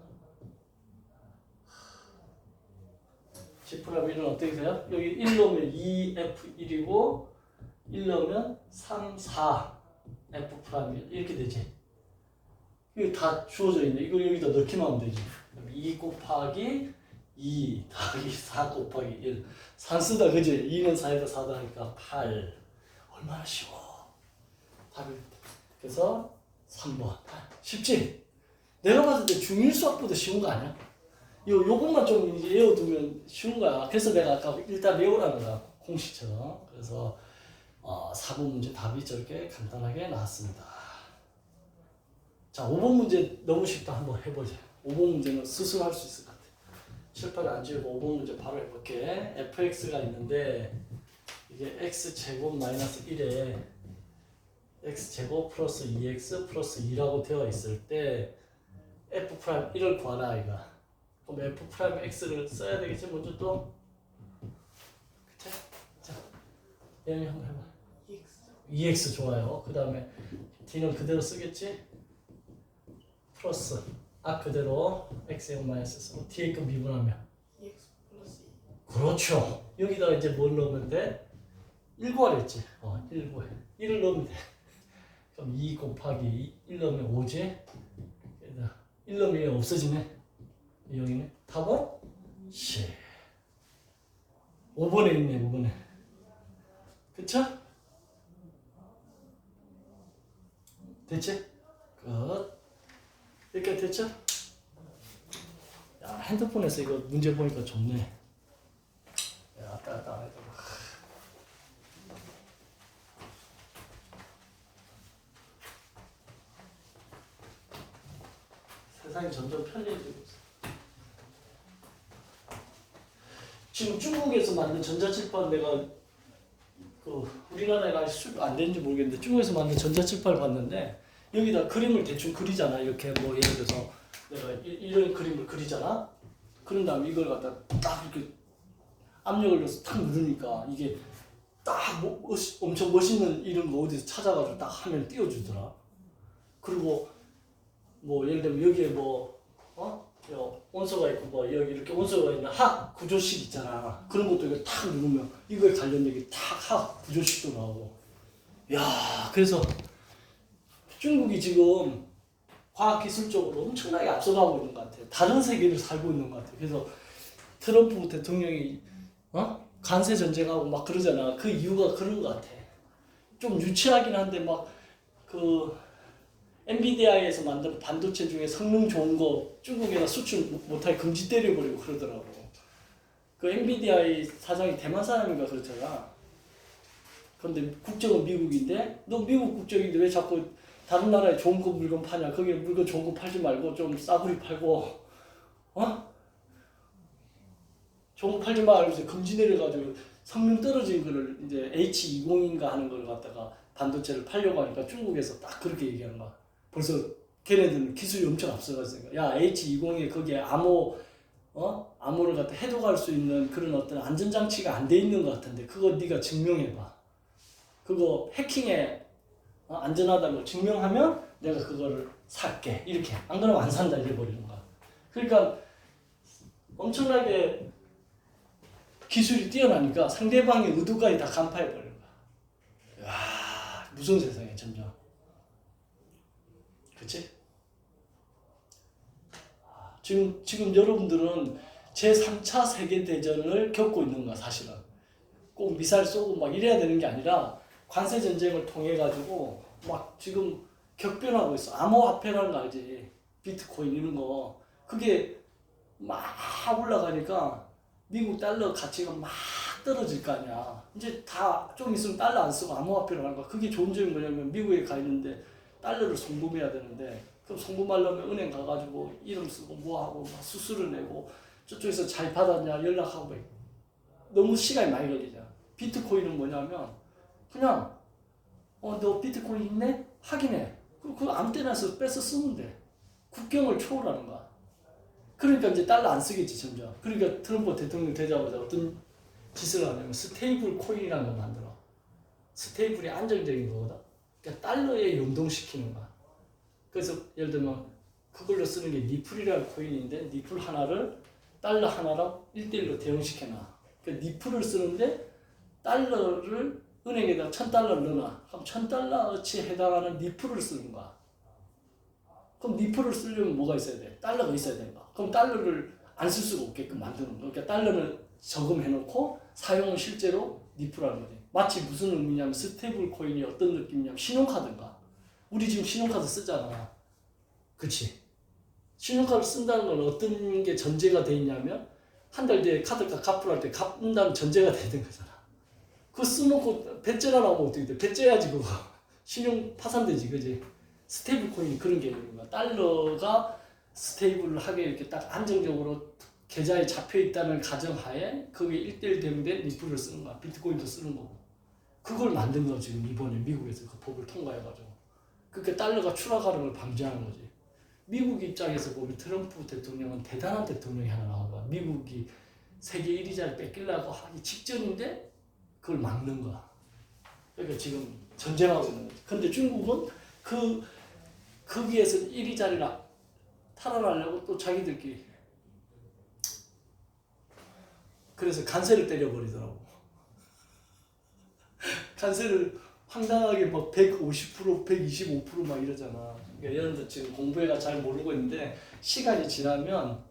[SPEAKER 1] g'1은 어떻게 돼요? 여기 1 넣으면 2f1이고 1 넣으면 3, 4 f'1 이렇게 되지. 이거 다 주어져 있네. 이거 여기다 넣기만 하면 되지. 2 곱하기 2 더하기 4 곱하기 1 산수다 그지? 2는 4에다 4다 하니까 8. 얼마나 쉬워. 답이. 그래서 3번. 쉽지? 내가 봤을 때 중1 수학보다 쉬운 거 아니야? 요것만 좀 이제 외워두면 쉬운 거야. 그래서 내가 아까 일단 외우라는 거야. 공식처럼. 그래서 4번 문제 답이 저렇게 간단하게 나왔습니다. 자, 5번 문제 너무 쉽다. 한번 해보자. 5번 문제는 스스로 할 수 있을 것 같아. 칠판을 안 지우고 5번 문제 바로 해볼게. fx가 있는데 이게 x제곱 마이너스 1에 x제곱 플러스 2x 플러스 2라고 되어 있을 때 f'1을 구하라 이거. 그럼 f'x를 써야 되겠지 먼저 또. 그치? 자, 얘는 한번 해봐. 2x 좋아요. 그 다음에 d는 그대로 쓰겠지? 플러스 그대로 x제곱 마이너스 쓰고 뒤에 거 미분하면
[SPEAKER 2] 2x 플러스 2.
[SPEAKER 1] 그렇죠. 여기다가 이제 뭘 넣으면 돼? 1 구하랬지. 1 구해. 1을 넣으면 돼. 그럼 2 곱하기 1 넣으면 5지? 1 넣으면 얘 없어지네. 여기네. 답은 C. 5번에 있네, 5번에. 그쵸? 됐지? 끝. 여기까지 됐죠? 야, 핸드폰에서 이거 문제 보니까 좋네. 야, 왔다. 세상이 점점 편리해지고 있어. 지금 중국에서 만든 전자칠판 내가 우리나라에 아직 안 되는지 모르겠는데 중국에서 만든 전자칠판을 봤는데 여기다 그림을 대충 그리잖아. 이렇게 뭐 예를 들어서 내가 이런 그림을 그리잖아. 그런 다음에 이걸 갖다 딱 이렇게 압력을 넣어서 탁 누르니까 이게 딱 엄청 멋있는 이런 거 어디서 찾아가지고 딱 화면을 띄워주더라. 그리고 뭐 예를 들면 여기에 온소가 있고 뭐 여기 이렇게 온소가 있는 학 구조식 있잖아. 그런 것도 이거 탁 누르면 이거에 관련된 게 탁 학 구조식도 나오고. 야, 그래서 중국이 지금 과학기술적으로 엄청나게 앞서가고 있는 것 같아요. 다른 세계를 살고 있는 것 같아요. 그래서 트럼프 대통령이 관세 전쟁하고 막 그러잖아. 그 이유가 그런 것 같아. 좀 유치하긴 한데 막 엔비디아에서 만든 반도체 중에 성능 좋은 거 중국에다 수출 못하게 금지 때려버리고 그러더라고. 그 엔비디아의 사장이 대만 사람인가 그렇잖아. 그런데 국적은 미국인데 너 미국 국적인데 왜 자꾸 다른 나라에 좋은 거 물건 파냐? 거기 물건 좋은 거 팔지 말고 좀 싸구리 팔고 좋은 거 팔지 말고 이제 금지 내려가지고 성능 떨어진 거를 이제 H20인가 하는 걸 갖다가 반도체를 팔려고 하니까 중국에서 딱 그렇게 얘기하는 거야. 벌써 걔네들은 기술이 엄청 앞서가지고 야 H20에 거기에 암호를 갖다 해독할 수 있는 그런 어떤 안전장치가 안 돼 있는 것 같은데 그거 네가 증명해봐. 그거 해킹에 안전하다고 증명하면 내가 그거를 살게 이렇게 안 그러면 안 산다 이래버리는 거야. 그러니까 엄청나게 기술이 뛰어나니까 상대방의 의도까지 다 간파해버리는 거야. 야, 무서운 세상이야 점점. 그치? 지금 여러분들은 제3차 세계대전을 겪고 있는 거야 사실은. 꼭 미사일 쏘고 막 이래야 되는 게 아니라 관세 전쟁을 통해 가지고 막 지금 격변하고 있어. 암호화폐라는 거 알지? 비트코인 이런 거. 그게 막 올라가니까 미국 달러 가치가 막 떨어질 거 아니야. 이제 다 좀 있으면 달러 안 쓰고 암호화폐로 하는 거야. 그게 좋은 점이 뭐냐면 미국에 가 있는데 달러를 송금해야 되는데 그럼 송금하려면 은행 가가지고 이름 쓰고 뭐하고 막 수수료 내고 저쪽에서 잘 받았냐 연락하고 너무 시간이 많이 걸리잖아. 비트코인은 뭐냐면 그냥 너 비트코인 있네? 확인해. 그거 아무 때나 뺏어 쓰면 돼. 국경을 초월하는 거야. 그러니까 이제 달러 안 쓰겠지 점점. 그러니까 트럼프 대통령 되자마자 어떤 짓을 하냐면 스테이블 코인이라는 걸 만들어. 스테이블이 안정적인 거거든. 그러니까 달러에 연동시키는 거야. 그래서 예를 들면 그걸로 쓰는 게 니플이라는 코인인데 니플 하나를 달러 하나랑 1대1로 대응시켜놔. 그러니까 니플을 쓰는데 달러를 은행에다 1,000달러를 넣어놔. 그럼 1,000달러어치에 해당하는 니플을 쓰는 거야. 그럼 니플을 쓰려면 뭐가 있어야 돼? 달러가 있어야 되는 거야. 그럼 달러를 안 쓸 수가 없게끔 만드는 거야. 그러니까 달러는 저금해놓고 사용은 실제로 니플하는 거지. 마치 무슨 의미냐면 스테이블 코인이 어떤 느낌이냐면 신용카드인가. 우리 지금 신용카드 쓰잖아. 그치? 신용카드 쓴다는 건 어떤 게 전제가 돼 있냐면 한 달 뒤에 카드값 갚으러 때 갚는다는 전제가 되는 거잖아. 그거 써놓고 배째가 나오면 어떻게 돼? 배째야지 그거. 신용 파산되지, 그지? 스테이블 코인이 그런 개념인 거야. 달러가 스테이블하게 이렇게 딱 안정적으로 계좌에 잡혀 있다는 가정하에 거기에 1대1 대응된 니플을 쓰는 거야. 비트코인도 쓰는 거고. 그걸 만든 거 지금 이번에 미국에서 그 법을 통과해가지고. 그러니까 달러가 추락하는 걸 방지하는 거지. 미국 입장에서 보면 트럼프 대통령은 대단한 대통령이 하나 나온 거야. 미국이 세계 1위 자리 뺏기려고 하기 직전인데 그걸 막는 거야. 그러니까 지금 전쟁하고 있는 거지. 근데 중국은 거기에서 1위 자리를 탈환하려고 또 자기들끼리. 그래서 간세를 때려버리더라고. 간세를 황당하게 막 150%, 125%막 이러잖아. 그러니까 여러분들 지금 공부해가 잘 모르고 있는데 시간이 지나면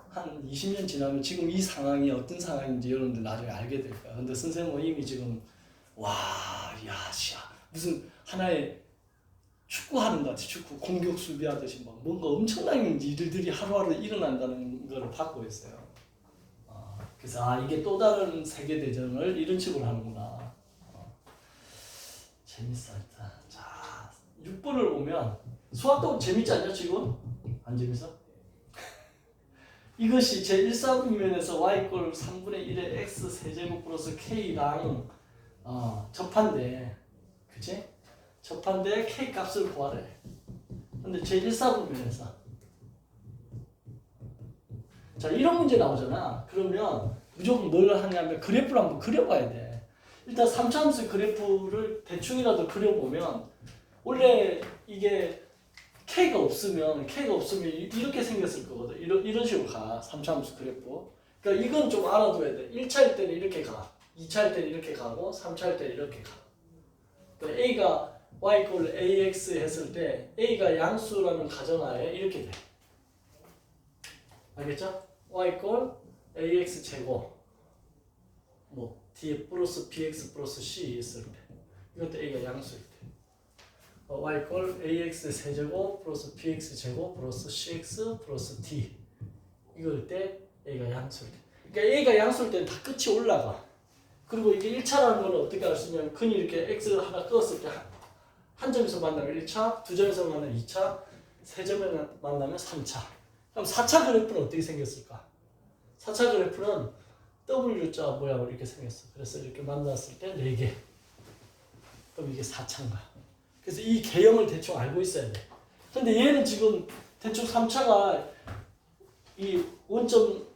[SPEAKER 1] 한 20년 지나면 지금 이 상황이 어떤 상황인지 여러분들 나중에 알게 될 거야. 근데 선생님은 이미 지금 와, 야, 씨야 무슨 하나의 축구하는 것 같아. 축구 공격 수비하듯이 막 뭔가 엄청난 일들이 하루하루 일어난다는 걸 받고 있어요. 그래서 이게 또 다른 세계 대전을 이런 식으로 하는구나. 재밌어. 자, 6번을 보면 수학도 재밌지 않냐 지금? 안 재밌어? 이것이 제1사분면에서 y 꼴 3분의 1의 x 세제곱 플러스 k랑 접한대. 그치? 접한대 k 값을 구하래. 근데 제1사분면에서 자, 이런 문제 나오잖아. 그러면 무조건 뭘 하냐면 그래프를 한번 그려봐야 돼. 일단 3차함수 그래프를 대충이라도 그려보면 원래 이게 K가 없으면 이렇게 생겼을 거거든. 이런 식으로 가. 3차함수 그래프. 그러니까 이건 좀 알아둬야 돼. 1차일 때는 이렇게 가. 2차일 때는 이렇게 가고 3차일 때는 이렇게 가. 그러니까 A가 Y 꼴 AX 했을 때 A가 양수라는 가정하에 이렇게 돼. 알겠죠? Y 꼴 AX 제곱 뭐 뒤에 플러스 BX 플러스 C 있을 때 이것도 A가 양수일 때 Y 꼴 AX 세제곱 플러스 BX 제곱 플러스 CX 플러스 D 이걸 때 A가 양수일 때 그러니까 A가 양수일 때는 다 끝이 올라가. 그리고 이게 1차라는 건 어떻게 알 수 있냐면 근이 이렇게 X를 하나 끄었을 때 한 점에서 만나면 1차, 두 점에서 만나면 2차, 세 점에 만나면 3차. 그럼 4차 그래프는 어떻게 생겼을까? 4차 그래프는 W자 모양으로 이렇게 생겼어. 그래서 이렇게 만났을 때 4개. 그럼 이게 4차인가? 그래서 이 개형을 대충 알고 있어야 돼. 근데 얘는 지금 대충 3차가 이 원점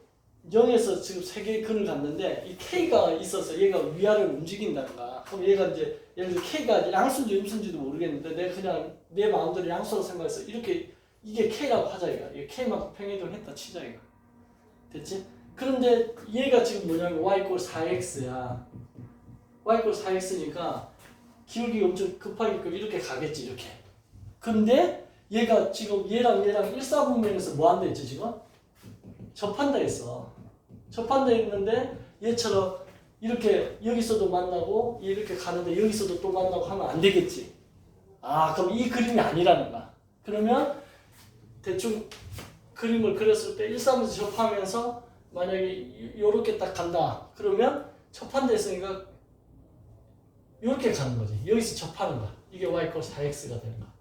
[SPEAKER 1] 0에서 지금 3개의 근을 갔는데 이 K가 있어서 얘가 위아래로 움직인다는 거야. 그럼 얘가 이제 예를 들어 K가 양수인지 음수인지도 모르겠는데 내가 그냥 내 마음대로 양수라고 생각해서 이렇게 이게 K라고 하자 이거. 이게 K만큼 평행이동을 했다 치자 이거. 됐지? 그런데 얘가 지금 뭐냐면 Y 꼴 4X야. Y 꼴 4X니까 기울기가 엄청 급하게끔 이렇게 가겠지 이렇게. 근데 얘가 지금 얘랑 1사분면에서 뭐 한다 했지 지금? 접한다 했어. 접한다 했는데 얘처럼 이렇게 여기서도 만나고 이렇게 가는데 여기서도 또 만나고 하면 안 되겠지. 그럼 이 그림이 아니라는 거야. 그러면 대충 그림을 그렸을 때 1사분면에서 접하면서 만약에 요렇게 딱 간다. 그러면 접한다 했으니까 요렇게 가는 거지. 여기서 접하는 거야. 이게 y 꼴 4x가 되는 거야.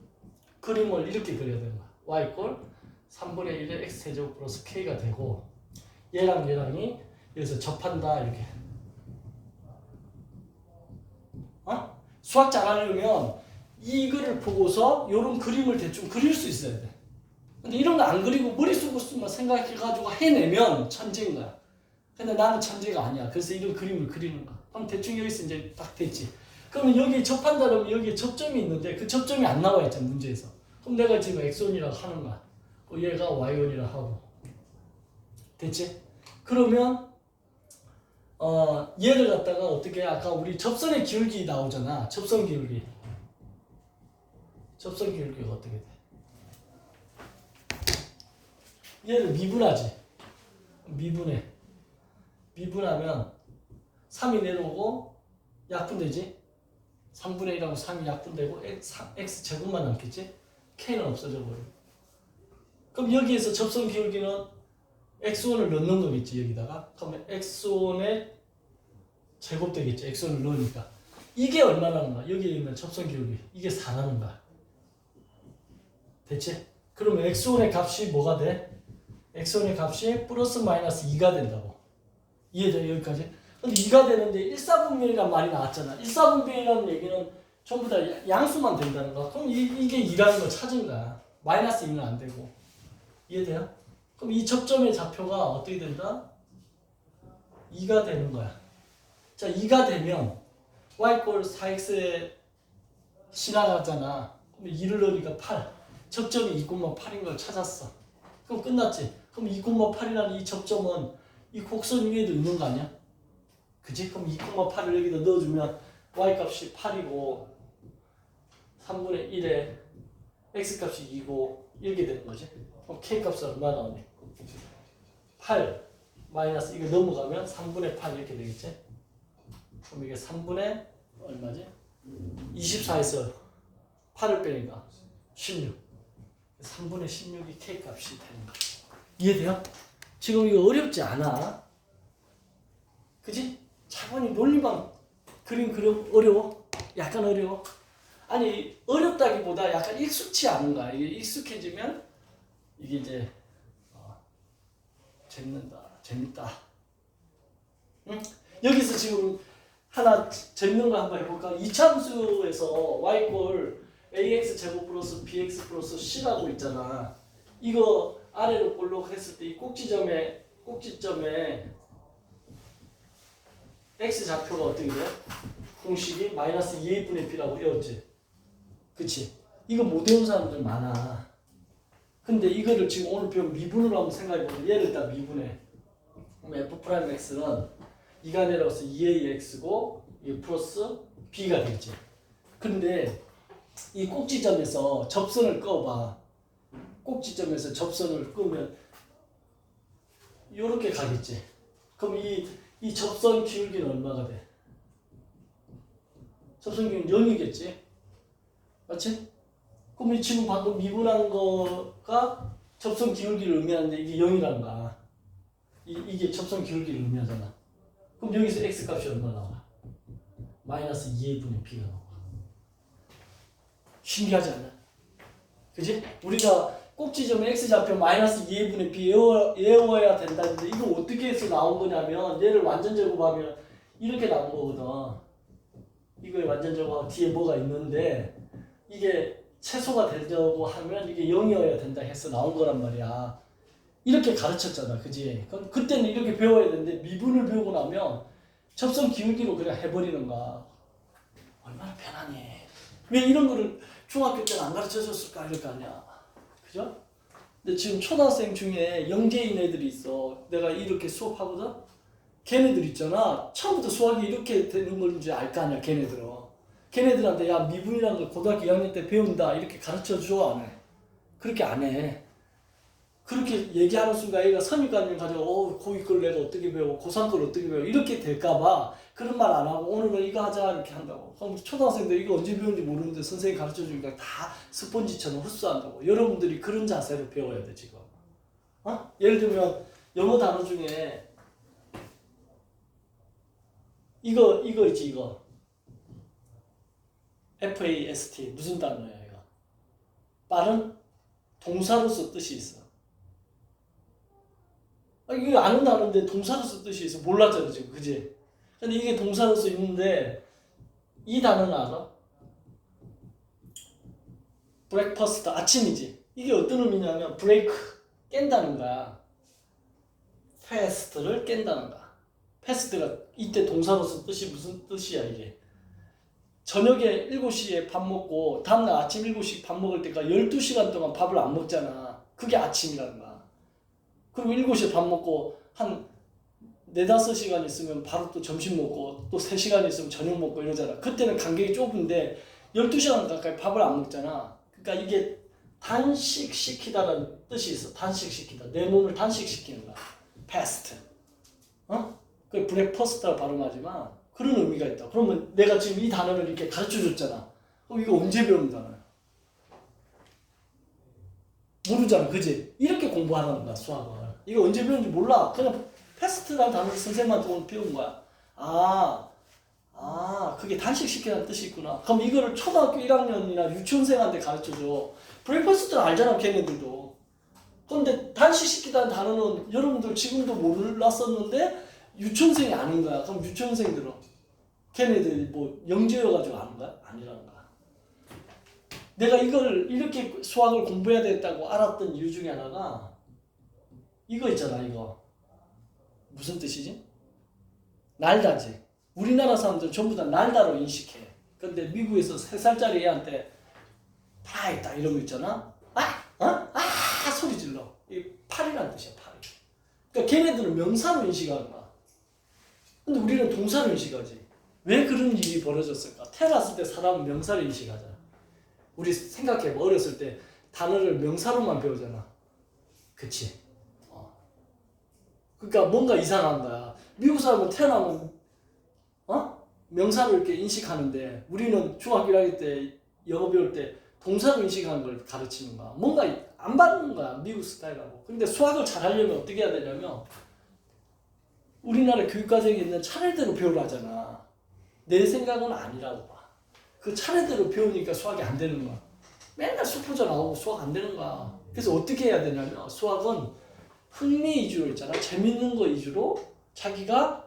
[SPEAKER 1] 그림을 이렇게 그려야 되는 거야. y 꼴 3분의 1의 x제곱 플러스 k가 되고 얘랑이 여기서 접한다 이렇게. 수학 잘하려면 이거를 보고서 요런 그림을 대충 그릴 수 있어야 돼. 근데 이런 거 안 그리고 머릿속으로만 생각해가지고 해내면 천재인 거야. 근데 나는 천재가 아니야. 그래서 이런 그림을 그리는 거야. 그럼 대충 여기서 이제 딱 됐지. 그러면 여기 접한다 그러면 여기에 접점이 있는데 그 접점이 안 나와 있잖아 문제에서. 그럼 내가 지금 x1이라고 하는 거야. 얘가 y1이라고 하고. 됐지? 그러면 얘를 갖다가 어떻게 아까 우리 접선의 기울기 나오잖아. 접선 기울기. 접선 기울기가 어떻게 돼? 얘를 미분하지. 미분해. 미분하면 3이 내려오고 약분되지. 3분의 1하고 3이 약분되고 x 제곱만 남겠지. k는 없어져 버려. 그럼 여기에서 접선 기울기는 x1을 넣는 거겠지 여기다가. 그러면 x1의 제곱 되겠지. x1을 넣으니까. 이게 얼마라는 거야? 여기에 있는 접선 기울기. 이게 4라는 거야. 됐지? 그러면 x1의 값이 뭐가 돼? x1의 값이 플러스 마이너스 2가 된다고. 이해돼? 여기까지? 근데 2가 되는데 1사분면이란 말이 나왔잖아. 1사분면이라는 얘기는 전부 다 양수만 된다는 거야. 그럼 이게 2라는 걸 찾은 거야. 마이너스 2는 안 되고. 이해돼요? 그럼 이 접점의 좌표가 어떻게 된다? 2가 되는 거야. 자, 2가 되면 y꼴 4x에 지나가잖아. 그럼 2를 넣으니까 8. 접점이 2,8인 걸 찾았어. 그럼 끝났지. 그럼 2,8이라는 이 접점은 이 곡선 위에도 있는 거 아니야? 그지? 그럼 2,8을 여기다 넣어주면 y값이 8이고 3분의 1에 x값이 2고 이렇게 되는 거지. 그럼 k값은 얼마 나오니? 8 마이너스 이거 넘어가면 3분의 8 이렇게 되겠지? 그럼 이게 3분의 얼마지? 24에서 8을 빼니까 16 3분의 16이 k값이 되는 거야. 이해돼요? 지금 이거 어렵지 않아. 그지? 차분히 논리만 그림 어려워? 약간 어려워? 아니 어렵다기보다 약간 익숙치 않은 거야. 이게 익숙해지면 이게 이제 재밌다. 응? 여기서 지금 하나 재밌는 거 한번 해볼까? 이차함수에서 y꼴 ax 제곱 플러스 bx 플러스 c라고 있잖아. 이거 아래로 볼록했을 때 이 꼭지점에 x 좌표가 어떻게 돼? 공식이 마이너스 2a분의 b라고 외웠지? 그치? 이거 못 외운 사람들 많아. 근데 이거를 지금 오늘 배운 미분으로 한번 생각해보면 얘를 딱 미분해. 그럼 f'x는 이가 내려가서 2ax고 이 플러스 b가 되겠지. 근데 이 꼭지점에서 접선을 꺼봐. 꼭지점에서 접선을 끄면 이렇게 가겠지. 그럼 이 접선 기울기는 얼마가 돼? 접선 기울기는 0이겠지. 맞지? 그럼 이 지금 방금 미분한 거가 접선 기울기를 의미하는데 이게 0이라는 거야. 이게 접선 기울기를 의미하잖아. 그럼 여기서 x값이 얼마 나와? 마이너스 2a분의 b가 나와. 신기하지 않나? 그지? 우리가 꼭지점에 x좌표 마이너스 2a분의 b 외워야 된다는데 이거 어떻게 해서 나온 거냐면 얘를 완전 제곱하면 이렇게 나온 거거든. 이거에 완전 제곱하면 뒤에 뭐가 있는데 이게 최소가 되려고 하면 이게 0이어야 된다 해서 나온 거란 말이야. 이렇게 가르쳤잖아. 그지? 그럼 그때는 이렇게 배워야 되는데 미분을 배우고 나면 접선 기울기로 그냥 해버리는 거야. 얼마나 편하니. 왜 이런 거를 중학교 때는 안 가르쳐줬을까 이럴 거 아니야. 그죠? 근데 지금 초등학생 중에 영재인 애들이 있어. 내가 이렇게 수업하거든? 걔네들 있잖아. 처음부터 수학이 이렇게 되는 건지 알 거 아니야, 걔네들은. 걔네들한테 야 미분이라는 걸 고등학교 2학년 때 배운다 이렇게 가르쳐줘 안 해? 그렇게 안 해. 그렇게 얘기하는 순간 애가 선입관념 가지고 고2 걸 내가 어떻게 배워 고3 걸 어떻게 배워 이렇게 될까봐 그런 말 안 하고 오늘은 이거 하자 이렇게 한다고. 그럼 초등학생들 이거 언제 배운지 모르는데 선생님이 가르쳐주니까 다 스펀지처럼 흡수한다고. 여러분들이 그런 자세로 배워야 돼 지금. 예를 들면 영어 단어 중에 이거 있지 이거 FAST 무슨 단어야 이거? 빠른 동사로서 뜻이 있어. 이거 아는 단어인데 동사로서 뜻이 있어. 몰랐잖아 지금. 그지? 근데 이게 동사로서 있는데 이 단어는 알아? breakfast 아침이지. 이게 어떤 의미냐면 break 깬다는 거야. fast를 깬다는 거야. fast가 이때 동사로서 뜻이 무슨 뜻이야 이게? 저녁에 7시에 밥 먹고 다음날 아침 7시 밥 먹을 때가 12시간 동안 밥을 안 먹잖아. 그게 아침이라는 거야. 그리고 7시에 밥 먹고 한 4-5시간 있으면 바로 또 점심 먹고 또 3시간 있으면 저녁 먹고 이러잖아. 그때는 간격이 좁은데 12시간 가까이 밥을 안 먹잖아. 그러니까 이게 단식시키다라는 뜻이 있어. 단식시키다. 내 몸을 단식시키는 거야. fast. 그 브렉퍼스트라 발음하지만 그런 의미가 있다. 그러면 내가 지금 이 단어를 이렇게 가르쳐줬잖아. 그럼 이거 언제 배우는 단어야? 모르잖아. 그지? 이렇게 공부하는 거야 수학을. 이거 언제 배우는지 몰라. 그냥 패스트라는 단어를 선생님한테 오늘 배운 거야. 그게 단식시키는 뜻이 있구나. 그럼 이거를 초등학교 1학년이나 유치원생한테 가르쳐줘. 브레이크퍼스트는 알잖아 걔네들도. 그런데 단식시키다는 단어는 여러분들 지금도 몰랐었는데 유치원생이 아닌 거야. 그럼 유치원생들은 걔네들이 뭐 영재여가지고 아는 거야? 아니라는 거야. 내가 이걸 이렇게 수학을 공부해야 되겠다고 알았던 이유 중에 하나가 이거 있잖아. 이거 무슨 뜻이지? 날다지. 우리나라 사람들 전부 다 날다로 인식해. 근데 미국에서 3살짜리 애한테 다 있다 이런 거 있잖아. 소리 질러. 이 8이란 뜻이야. 8. 그러니까 걔네들은 명사로 인식하는 거야. 근데 우리는 동사로 인식하지. 왜 그런 일이 벌어졌을까? 태어났을 때 사람은 명사로 인식하잖아. 우리 생각해봐. 어렸을 때 단어를 명사로만 배우잖아. 그치? 그러니까 뭔가 이상한 거야. 미국 사람은 태어나면 명사로 이렇게 인식하는데 우리는 중학교 1학년 때 영어 배울 때 동사로 인식하는 걸 가르치는 거야. 뭔가 안 받는 거야. 미국 스타일하고. 근데 수학을 잘 하려면 어떻게 해야 되냐면 우리나라 교육과정에 있는 차례대로 배우라잖아. 내 생각은 아니라고 봐. 그 차례대로 배우니까 수학이 안 되는 거야. 맨날 수포자 나오고 수학 안 되는 거야. 그래서 어떻게 해야 되냐면 수학은 흥미 위주로 있잖아. 재밌는 거 위주로 자기가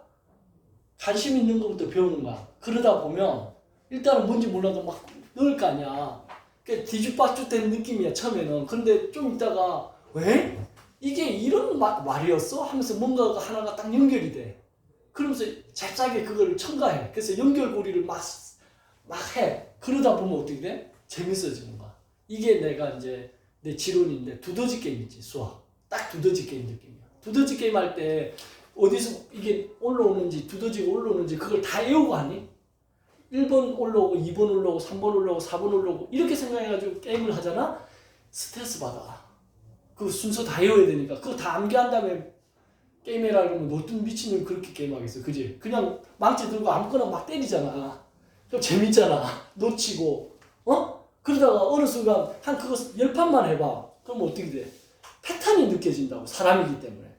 [SPEAKER 1] 관심 있는 것부터 배우는 거야. 그러다 보면 일단은 뭔지 몰라도 막 넣을 거 아니야. 그러니까 뒤죽박죽 되는 느낌이야 처음에는. 근데 좀 있다가 왜? 이게 이런 말이었어? 하면서 뭔가 하나가 딱 연결이 돼. 그러면서 잽싸게 그걸 첨가해. 그래서 연결고리를 막 해. 그러다 보면 어떻게 돼? 재밌어지는 거야. 이게 내가 이제 내 지론인데 두더지 게임이지 수학. 딱 두더지 게임 느낌이야. 두더지 게임 할 때 어디서 이게 올라오는지 두더지가 올라오는지 그걸 다 외우고 하니? 1번 올라오고 2번 올라오고 3번 올라오고 4번 올라오고 이렇게 생각해가지고 게임을 하잖아? 스트레스 받아. 그 순서 다 외워야 되니까 그거 다 암기한 다음에 게임해라 그러면 너도 미치면 그렇게 게임하겠어. 그지? 그냥 망치 들고 아무거나 막 때리잖아. 그럼 재밌잖아. 놓치고 그러다가 어느 순간 한 그거 10판만 해봐. 그럼 어떻게 돼? 패턴이 느껴진다고. 사람이기 때문에.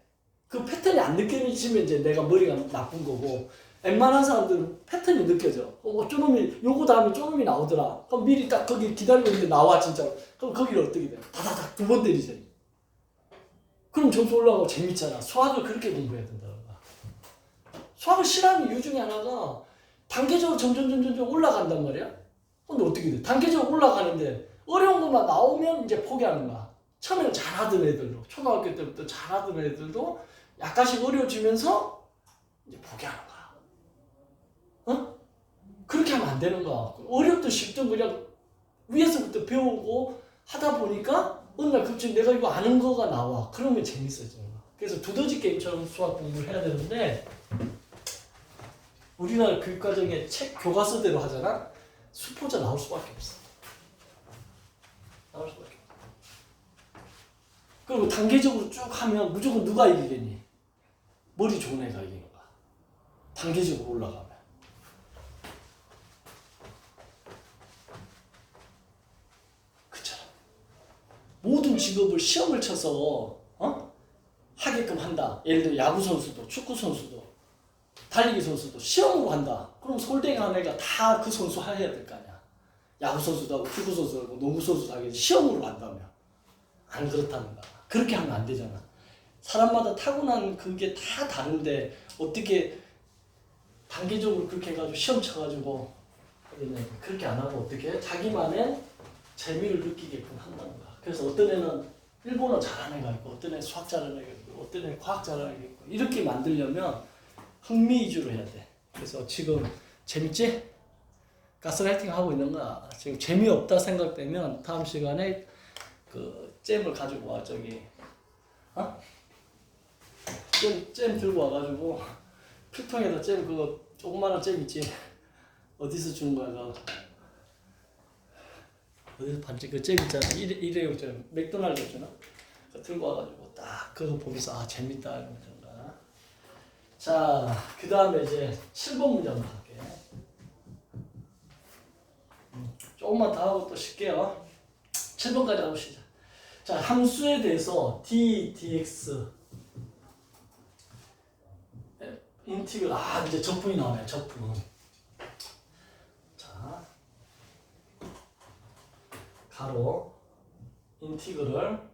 [SPEAKER 1] 그 패턴이 안 느껴지면 이제 내가 머리가 나쁜 거고 웬만한 사람들은 패턴이 느껴져. 쪼놈이 요거 다음에 쪼놈이 나오더라. 그럼 미리 딱 거기 기다리고 있는데 나와 진짜로. 그럼 거기를 어떻게 돼? 다다닥 2번 때리잖아. 그럼 점수 올라가고 재밌잖아. 수학을 그렇게 공부해야 된다. 수학을 싫어하는 이유 중에 하나가 단계적으로 점점 올라간단 말이야. 근데 어떻게 돼? 단계적으로 올라가는데 어려운 것만 나오면 이제 포기하는 거야. 처음에는 잘하던 애들도 초등학교 때부터 잘하던 애들도 약간씩 어려워지면서 이제 포기하는 거야. 그렇게 하면 안 되는 거야. 어렵든 쉽든 그냥 위에서부터 배우고 하다 보니까 어느 날 갑자기 내가 이거 아는 거가 나와. 그러면 재밌어지는 거야. 그래서 두더지 게임처럼 수학 공부를 해야 되는데 우리나라 교육과정에 책 교과서대로 하잖아. 수포자 나올 수밖에 없어. 나올 수밖에 없어. 그리고 단계적으로 쭉 하면 무조건 누가 이기겠니? 머리 좋은 애가 이기는 거야. 단계적으로 올라가면. 그처럼 모든 직업을 시험을 쳐서 하게끔 한다. 예를 들어 야구 선수도, 축구 선수도, 달리기 선수도 시험으로 한다. 그럼 서울대 간 애가 다 그 선수 해야 될 거 아니야. 야구 선수도 하고 축구 선수도 하고 농구 선수도 하고 시험으로 한다면 안 그렇다는 거야. 그렇게 하면 안 되잖아. 사람마다 타고난 그게 다 다른데 어떻게 단계적으로 그렇게 해가지고 시험 쳐가지고 그렇게 안 하고 어떻게 자기만의 재미를 느끼게끔 한다는 거야. 그래서 어떤 애는 일본어 잘하는 애가 있고 어떤 애는 수학 잘하는 애가 있고 어떤 애는 과학 잘하는 애가 있고 이렇게 만들려면 흥미 위주로 해야 돼. 그래서 지금 재밌지? 가스라이팅 하고 있는 거야. 지금 재미없다 생각되면 다음 시간에 그 잼을 가지고 와. 저기 잼 들고 와가지고 필통에다 잼 그거 조그마한 잼 있지? 어디서 주는 거야 그거? 어디서 봤지? 그 잼 있잖아. 일회용처럼 맥도날드 주나? 그거 들고 와가지고 딱 그거 보면서 아 재밌다 이러면 되는 거야. 자, 그 다음에 이제 7번 문제 한번 할게. 조금만 더 하고 또 쉴게요. 7번까지 하고 시작. 자, 함수에 대해서 d, dx 인티그럴 이제 적분이 나오네. 적분. 자, 가로 인티그럴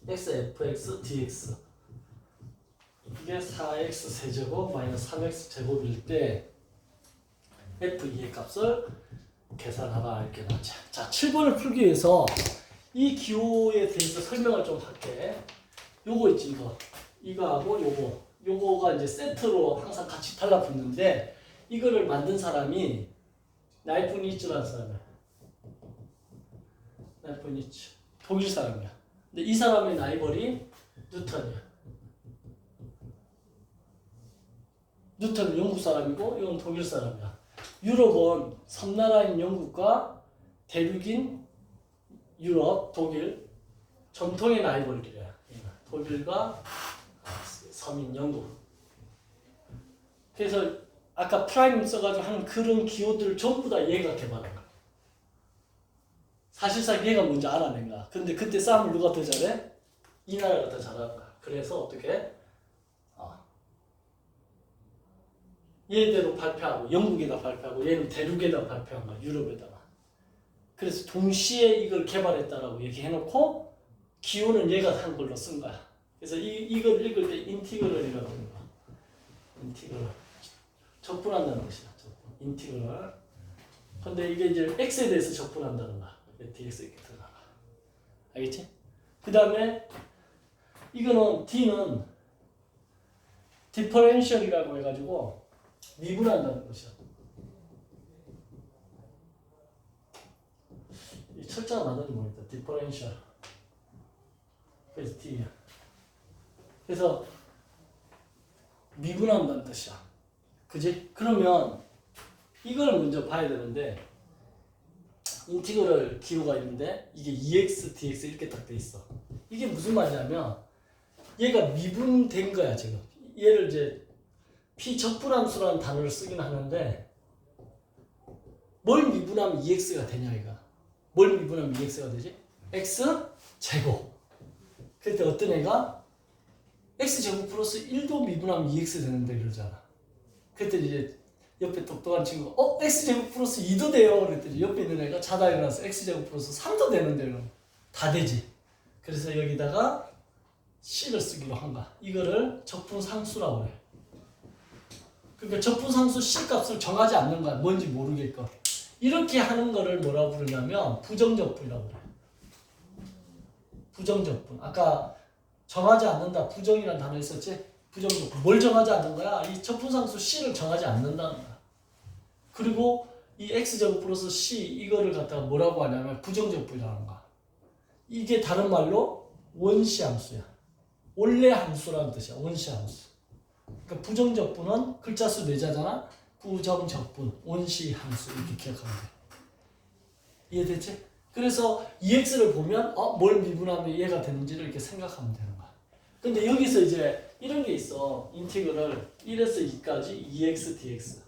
[SPEAKER 1] x fx dx 이게 4x 세제곱 마이너스 3x 제곱일 때 f2의 값을 계산하라 이렇게 나왔죠. 자, 7번을 풀기 위해서 이 기호에 대해서 설명을 좀 할게. 요거 있지 이거하고 요거가 이제 세트로 항상 같이 달라붙는데 이거를 만든 사람이 나이프니츠라는 사람이야. 나이프니츠 독일 사람이야. 근데 이 사람의 라이벌이 뉴턴이야. 뉴턴은 영국 사람이고 이건 독일 사람이야. 유럽은 섬나라인 영국과 대륙인 유럽, 독일 전통의 라이벌이래. 독일과 섬인 영국. 그래서 아까 프라임 써가지고 한 그런 기호들을 전부 다 얘가 개발한 거야. 사실상 얘가 먼저 알아낸 거야. 근데 그때 싸움을 누가 더 잘해? 이 나라가 더 잘하는 거야. 그래서 어떻게? 얘대로 발표하고 영국에다 발표하고 얘는 대륙에다 발표한 거야. 유럽에다가. 그래서 동시에 이걸 개발했다라고 얘기해놓고 기호는 얘가 한 걸로 쓴 거야. 그래서 이걸 읽을 때 인티그럴이라고 하는 거야. 인티그럴. 적분한다는 것이야. 적분. 인티그럴. 근데 이게 이제 x에 대해서 적분한다는 거야. dx 이렇게 들어가. 알겠지? 그 다음에 이거는 d는 디퍼렌셜이라고 해가지고 미분한다는 것이야. 이 철자가 맞는지 모르겠다. 디퍼렌셜. 그래서 d야. 그래서 미분한다는 뜻이야. 그지? 그러면 이걸 먼저 봐야 되는데 인티그럴 기호가 있는데 이게 2x, dx 이렇게 딱 돼 있어. 이게 무슨 말이냐면 얘가 미분된 거야 지금. 얘를 이제 피적분함수라는 단어를 쓰긴 하는데 뭘 미분하면 2x가 되냐 얘가. 뭘 미분하면 2x가 되지? x 제곱. 그때 어떤 애가 x 제곱 플러스 1도 미분하면 2x 되는데 이러잖아. 그때 이제 옆에 똑똑한 친구가 x제곱 플러스 2도 돼요 그랬더니 옆에 있는 애가 자다 일어나서 x제곱 플러스 3도 되는데 그럼 다 되지. 그래서 여기다가 c를 쓰기로 한 거야. 이거를 적분상수라고 해. 그러니까 적분상수 c 값을 정하지 않는 거야. 뭔지 모르겠고. 이렇게 하는 거를 뭐라고 부르냐면 부정적분이라고 그래. 부정적분. 아까 정하지 않는다 부정이라는 단어 있었지? 부정적분. 뭘 정하지 않는 거야? 이 적분상수 c를 정하지 않는다는 거야. 그리고 이 x제곱 플러스 c 이거를 갖다가 뭐라고 하냐면 부정적분이라는 거야. 이게 다른 말로 원시함수야. 원래 함수라는 뜻이야. 원시함수. 그러니까 부정적분은 글자 수 4자잖아. 부정적분, 원시함수 이렇게 기억하면 돼. 이해됐지? 그래서 2x를 보면 뭘 미분하면 얘가 되는지를 이렇게 생각하면 되는 거야. 근데 여기서 이제 이런 게 있어. 인티그럴 1에서 2까지 2x dx.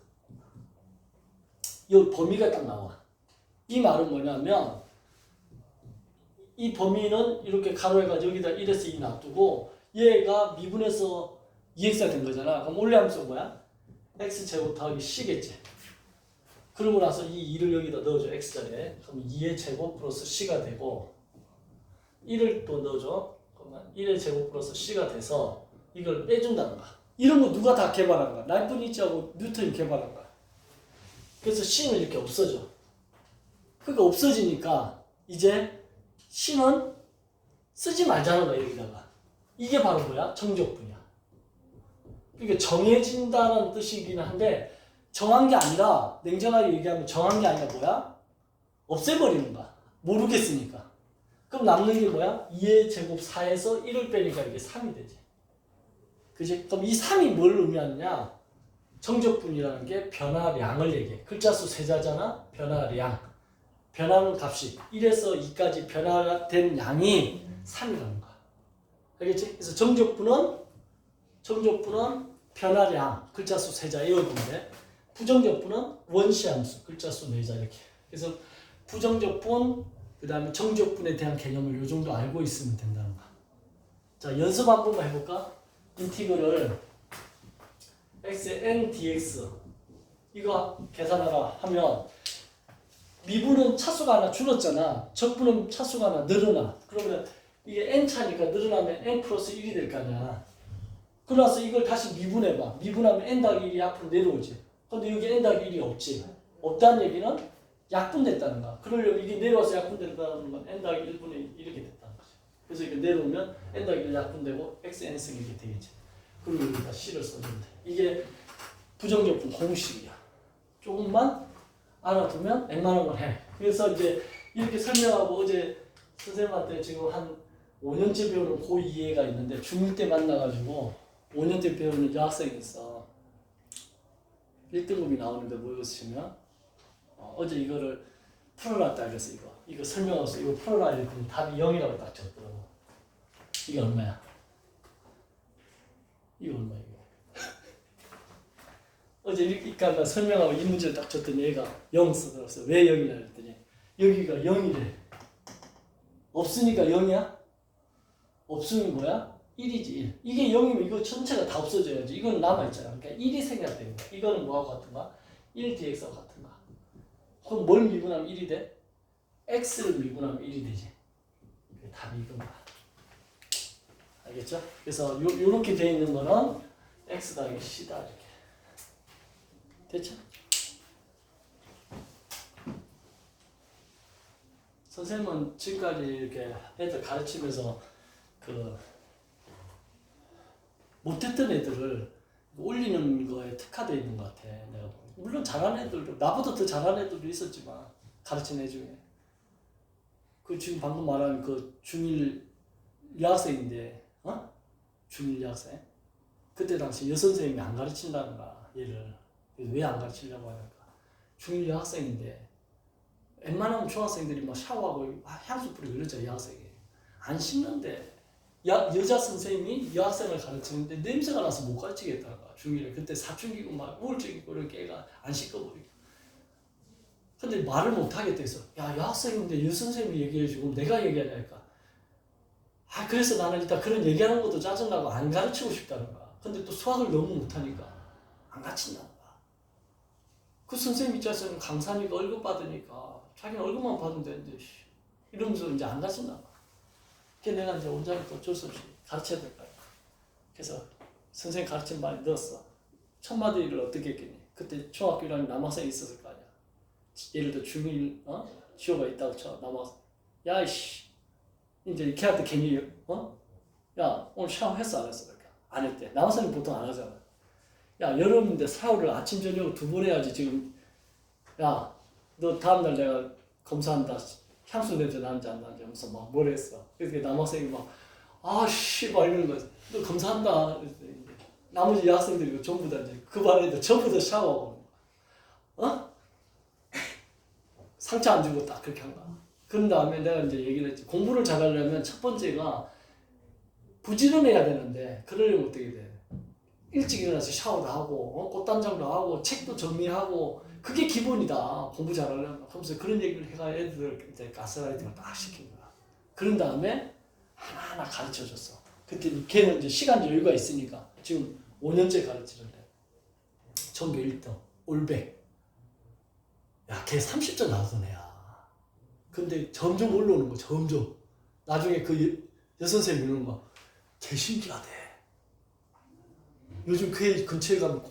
[SPEAKER 1] 이 범위가 딱 나와. 이 말은 뭐냐면 이 범위는 이렇게 가로해가지고 여기다 1에서 2 놔두고 얘가 미분해서 2x가 된 거잖아. 그럼 원래 함수가 뭐야? x제곱 더하기 c겠지. 그러고 나서 이 2를 여기다 넣어줘. x자리에. 그럼 2의 제곱 플러스 c가 되고 1을 또 넣어줘. 그러면 1의 제곱 플러스 c가 돼서 이걸 빼준다는 거야. 이런 거 누가 다 개발한 거야? 라이프니츠하고 뉴턴이 개발한 거야. 그래서 c는 이렇게 없어져. 그러니까 없어지니까 이제 c는 쓰지 말자는 거야 여기다가. 이게 바로 뭐야? 정적분이야. 그러니까 정해진다는 뜻이긴 한데 정한 게 아니라 냉정하게 얘기하면 정한 게 아니라 뭐야? 없애버리는 거야. 모르겠으니까. 그럼 남는 게 뭐야? 2의 제곱 4에서 1을 빼니까 이게 3이 되지. 그치? 그럼 이 3이 뭘 의미하느냐? 정적분이라는 게 변화량을 얘기해. 글자 수 3자잖아? 변화량. 변하는 값이 1에서 2까지 변화된 양이 3이라는 거야. 알겠지? 그래서 정적분은 변화량, 글자 수 3자 이거인데 부정적분은 원시함수, 글자 수 4자 이렇게. 그래서 부정적분, 그 다음에 정적분에 대한 개념을 이 정도 알고 있으면 된다는 거야. 자, 연습 한 번만 해볼까? 인티그럴 x의 n dx 이거 계산하라 하면 미분은 차수가 하나 줄었잖아. 적분은 차수가 하나 늘어나. 그러면 이게 n 차니까 늘어나면 n 플러스 1이 될 거 아니야. 그러나서 이걸 다시 미분해봐. 미분하면 n 더하기 1이 앞으로 내려오지. 근데 여기 n 더하기 1이 없지. 없다는 얘기는 약분됐다는 거야. 그러려면 이게 내려와서 약분된다는 건 n 더하기 1분의 1 이렇게 됐다는 거지. 그래서 이게 내려오면 n 더하기 1 약분되고 x n승 이렇게 되겠지. 그리고 여기다 c를 써주면 돼. 이게 부정적분 공식이야. 조금만 알아두면 웬만한 걸 해. 그래서 이제 이렇게 설명하고 어제 선생님한테 지금 한 5년째 배우는 고2애가 있는데 중1 때 만나가지고 5년 때 배우는 여학생이 있어. 1등급이 나오는데 뭐였으면 어제 이거를 풀어놨다 그래서 이거 설명해서 이거 풀어라 이랬더니 답이 0이라고 딱 쳤더라고. 이게 얼마야? 이거 얼마 이거? 어제 이렇게 설명하고 이 문제를 딱 줬더니 얘가 0 쓰더라고요. 왜 0이냐 그랬더니 여기가 0이래. 없으니까 0이야? 없으면 뭐야? 1이지 1. 이게 0이면 이거 전체가 다 없어져야지. 이건 남아있잖아. 그러니까 1이 생략되는 거야. 이거는 뭐하고 같은가? 1dx하고 같은가? 그럼 뭘 미분하면 1이 돼? x를 미분하면 1이 되지. 답이 이건가? 알겠죠? 그래서 요렇게 돼 있는 거는 x 더하기 c다 이렇게. 됐죠? 선생님은 지금까지 이렇게 애들 가르치면서 그 못했던 애들을 올리는 거에 특화되어 있는 것 같아. 내가 물론 잘하는 애들도 나보다 더 잘하는 애들도 있었지만 가르친 애 중에 그 지금 방금 말한 그 중1 여학생인데 중1 여학생 그때 당시 여선생님이 안 가르친다는 거야 얘를. 왜 안 가르치려고 하니까 중1 여학생인데 웬만하면 중학생들이 막 샤워하고 향수 뿌리고 이러죠. 여학생이 안 씻는데 여자 선생님이 여학생을 가르치는데 냄새가 나서 못 가르치겠다는 거야. 중1에 그때 사춘기고 막 우울증이고 이렇게 애가 안 씻어버리고 근데 말을 못 하겠다 해서 야 여학생인데 여선생님이 얘기해주고 내가 얘기하냐니까 그래서 나는 일단 그런 얘기하는 것도 짜증나고 안 가르치고 싶다는 거야. 근데 또 수학을 너무 못하니까 안 가르친다는 거야. 그 선생님 입장에서는 강사니까 월급 받으니까 자기는 월급만 받으면 되는데 이러면서 이제 안 가르친다. 그래서 내가 이제 원장님도 어쩔 수 없이 가르쳐야 될 거야. 그래서 선생님 가르친 말이 늘었어. 첫 마디를 어떻게 했겠니? 그때 중학교 1학년 남학생이 있었을 거 아니야. 예를 들어 중1 지호가 있다고 쳐 남학생. 야이씨 이제 걔한테 괜히 야 오늘 샤워했어 안 했어? 이렇게 안 했대. 남학생은 보통 안 하잖아. 야 여름인데 샤워를 아침 저녁 2번 해야지 지금. 야 너 다음날 내가 검사한다. 향수 냄새 나는지 안 나는지 하면서 막 뭘 했어. 그래서 남학생이 막 아씨 막 이러는 거야. 너 검사한다. 나머지 여학생들이 전부 다 이제 그 반 애들 전부 다 샤워하고 상처 안 주고 딱 그렇게 한 거야. 그런 다음에 내가 이제 얘기를 했지. 공부를 잘하려면 첫 번째가 부지런해야 되는데 그러려면 어떻게 돼? 일찍 일어나서 샤워도 하고 꽃단장도 하고 책도 정리하고 그게 기본이다. 공부 잘하려면. 하면서 그런 얘기를 해가 애들 이제 가스라이팅을 딱 시킨 거야. 그런 다음에 하나하나 가르쳐줬어. 그때 걔는 이제 시간 여유가 있으니까 지금 5년째 가르치는데 전교 1등 올백. 야, 걔 30점 나왔던 애야. 근데 점점 올라오는 거 점점. 나중에 그 여선생님이 이러는 거 개 신기하대. 요즘 그 애 근처에 가면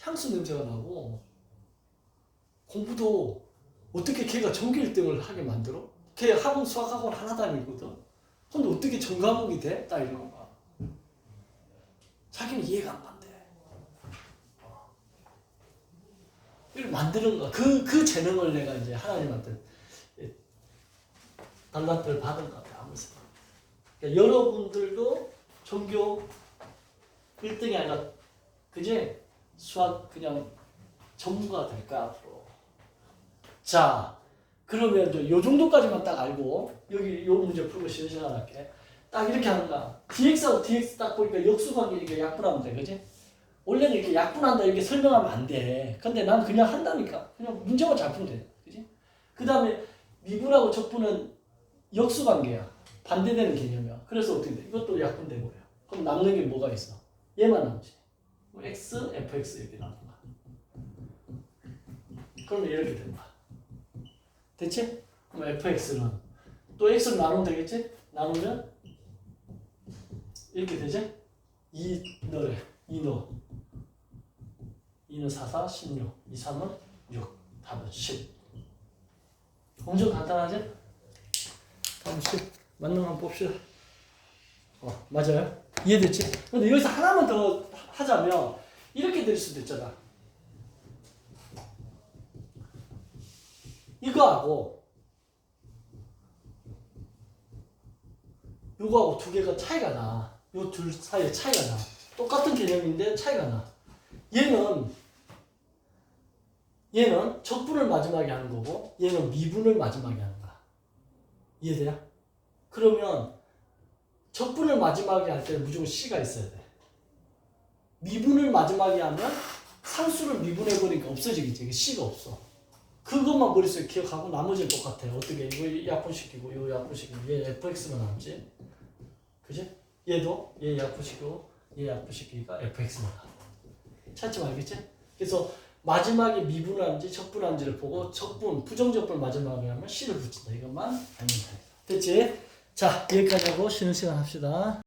[SPEAKER 1] 향수 냄새가 나고 공부도 어떻게 걔가 전교 1등을 하게 만들어? 걔 학원 수학학원 하나도 아니거든. 근데 어떻게 전 과목이 돼? 딱 이러는 거야. 자기는 이해가 안 간대. 이걸 만드는 거야. 그 재능을 내가 이제 하나님한테 달란트를 받은 것 같아. 아무튼. 그러니까 여러분들도 전교 1등이 아니라 그제 수학 그냥 전문가가 될까 앞으로. 자, 그러면 이제 요 정도까지만 딱 알고 여기 요 문제 풀고 쉬는 시간 할게. 딱 이렇게 하는 거야. dx하고 dx 딱 보니까 역수관계니까 약분하면 돼, 그지? 원래는 이렇게 약분한다 이렇게 설명하면 안 돼. 근데 난 그냥 한다니까. 그냥 문제만 잘 풀면 돼, 그지? 그 다음에 미분하고 적분은 역수관계야. 반대되는 개념이야. 그래서 어떻게 돼? 이것도 약분된 거야. 그럼 남는 게 뭐가 있어? 얘만 남지. x, fx 이렇게 남는 거야. 그러면 이렇게 되는 거야. 됐지? 그럼 fx는 또 x를 나누면 되겠지? 나누면 이렇게 되지? 2 넣으래. 2 넣어. 2는 4, 4, 16. 2, 3은 6. 답은 10. 엄청 간단하지? 다음 10. 맞는 거 한번 봅시다. 맞아요? 이해됐지? 근데 여기서 하나만 더 하자면 이렇게 될 수도 있잖아. 이거하고 요거하고 두 개가 차이가 나. 요 둘 사이에 차이가 나. 똑같은 개념인데 차이가 나. 얘는 적분을 마지막에 하는 거고 얘는 미분을 마지막에 하는 거야. 이해돼요? 그러면 적분을 마지막에 할 때는 무조건 C가 있어야 돼. 미분을 마지막에 하면 상수를 미분해버리니까 없어지겠지. C가 없어. 그것만 머릿속에 기억하고 나머지는 똑같아요. 어떻게 이거 약분시키고 이거 약분시키고 얘 fx만 남지. 그지? 얘도 얘 약분시키고 얘 약분시키니까 fx만 남아. 차이점 알겠지? 그래서 마지막에 미분을 하는지 적분을 하는지를 보고 적분, 부정적분을 마지막에 하면 C를 붙인다. 이것만 알면 돼. 됐지? 자, 여기까지 하고 쉬는 시간 합시다.